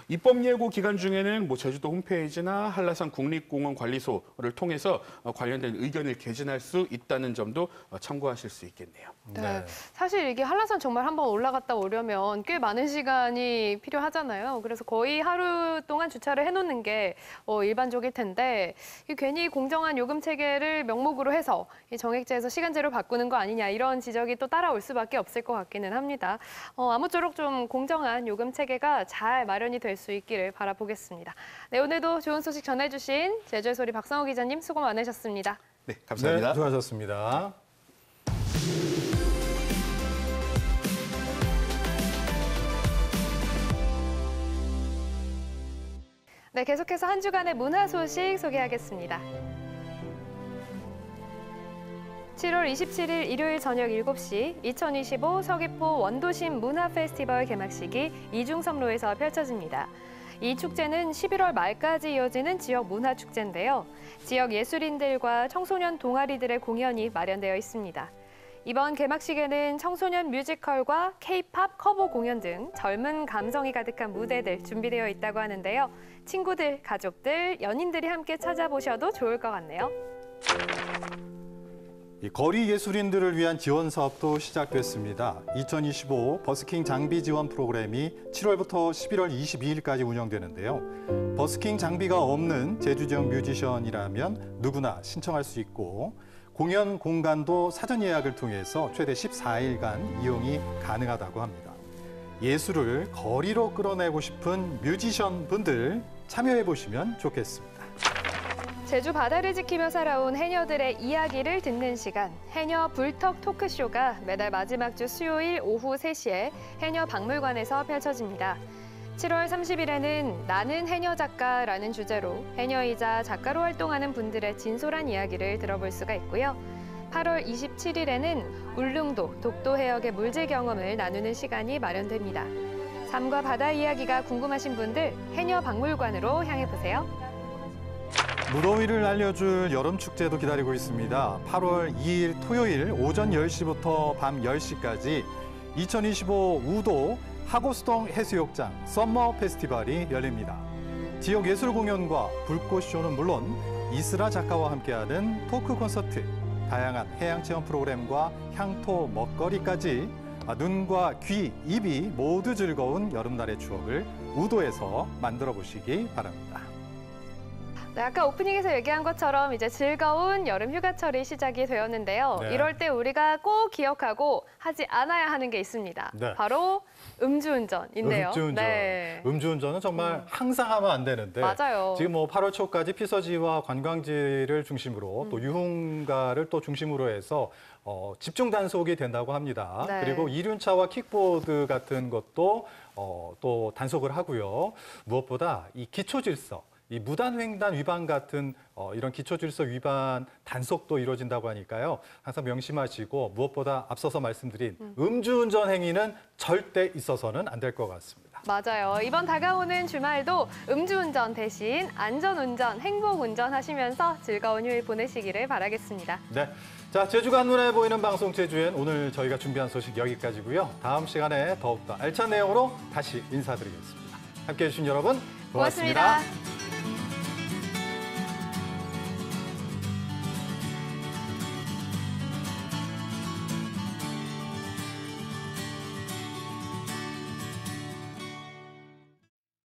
N: 입법 예고 기간 중에는 뭐 제주도 홈페이지나 한라산 국립공원 관리소를 통해서 관련된 의견을 개진할 수 있다는 점도 참고하실 수 있겠네요.
C: 네. 사실 이게 한라산 정말 한번 올라갔다 오려면 꽤 많은 시간이 필요하잖아요. 그래서 거의 하루 동안 주차를 해놓는 게 일반적일 텐데 괜히 공정한 요금 체계를 명목으로 해서 이 정액제에서 시간제로 바꾸는 거 아니냐 이런 지적이 또 따라올 수밖에 없을 것 같기는 합니다. 아무쪼록 좀 공정한 요금 체계가 잘 마련이 될 수 있기를 바라보겠습니다. 네, 오늘도 좋은 소식 전해주신 제주의 소리 박성호 기자님 수고 많으셨습니다.
N: 네, 감사합니다.
B: 네, 수고하셨습니다.
C: 네, 계속해서 한 주간의 문화 소식 소개하겠습니다. 7월 27일 일요일 저녁 7시 2025 서귀포 원도심 문화 페스티벌 개막식이 이중섬로에서 펼쳐집니다. 이 축제는 11월 말까지 이어지는 지역 문화 축제인데요. 지역 예술인들과 청소년 동아리들의 공연이 마련되어 있습니다. 이번 개막식에는 청소년 뮤지컬과 K-팝 커버 공연 등 젊은 감성이 가득한 무대들 준비되어 있다고 하는데요. 친구들, 가족들, 연인들이 함께 찾아보셔도 좋을 것 같네요.
B: 거리 예술인들을 위한 지원 사업도 시작됐습니다. 2025 버스킹 장비 지원 프로그램이 7월부터 11월 22일까지 운영되는데요. 버스킹 장비가 없는 제주 지역 뮤지션이라면 누구나 신청할 수 있고 공연 공간도 사전 예약을 통해서 최대 14일간 이용이 가능하다고 합니다. 예술을 거리로 끌어내고 싶은 뮤지션 분들 참여해 보시면 좋겠습니다.
C: 제주 바다를 지키며 살아온 해녀들의 이야기를 듣는 시간, 해녀 불턱 토크쇼가 매달 마지막 주 수요일 오후 3시에 해녀 박물관에서 펼쳐집니다. 7월 30일에는 나는 해녀 작가라는 주제로 해녀이자 작가로 활동하는 분들의 진솔한 이야기를 들어볼 수가 있고요. 8월 27일에는 울릉도 독도 해역의 물질 경험을 나누는 시간이 마련됩니다. 삶과 바다 이야기가 궁금하신 분들 해녀 박물관으로 향해 보세요.
B: 무더위를 알려줄 여름축제도 기다리고 있습니다. 8월 2일 토요일 오전 10시부터 밤 10시까지 2025 우도 하고수동 해수욕장 썸머 페스티벌이 열립니다. 지역 예술 공연과 불꽃쇼는 물론 이슬아 작가와 함께하는 토크 콘서트, 다양한 해양 체험 프로그램과 향토 먹거리까지 눈과 귀, 입이 모두 즐거운 여름날의 추억을 우도에서 만들어 보시기 바랍니다.
C: 네, 아까 오프닝에서 얘기한 것처럼 이제 즐거운 여름 휴가철이 시작이 되었는데요.
B: 네.
C: 이럴 때 우리가 꼭 기억하고 하지 않아야 하는 게 있습니다.
B: 네.
C: 바로 음주운전인데요.
B: 음주운전.
C: 네.
B: 음주운전은 정말 항상 하면 안 되는데
C: 맞아요.
B: 지금 8월 초까지 피서지와 관광지를 중심으로 또 유흥가를 또 중심으로 해서 집중 단속이 된다고 합니다.
C: 네.
B: 그리고 이륜차와 킥보드 같은 것도 또 단속을 하고요. 무엇보다 이 기초질서, 이 무단횡단 위반 같은 이런 기초질서 위반 단속도 이루어진다고 하니까요. 항상 명심하시고 무엇보다 앞서서 말씀드린 음주운전 행위는 절대 있어서는 안 될 것 같습니다.
C: 맞아요. 이번 다가오는 주말도 음주운전 대신 안전운전, 행복운전 하시면서 즐거운 휴일 보내시기를 바라겠습니다.
B: 네, 자 제주가 한눈에 보이는 방송 제주엔 오늘 저희가 준비한 소식 여기까지고요. 다음 시간에 더욱더 알찬 내용으로 다시 인사드리겠습니다. 함께해 주신 여러분 고맙습니다.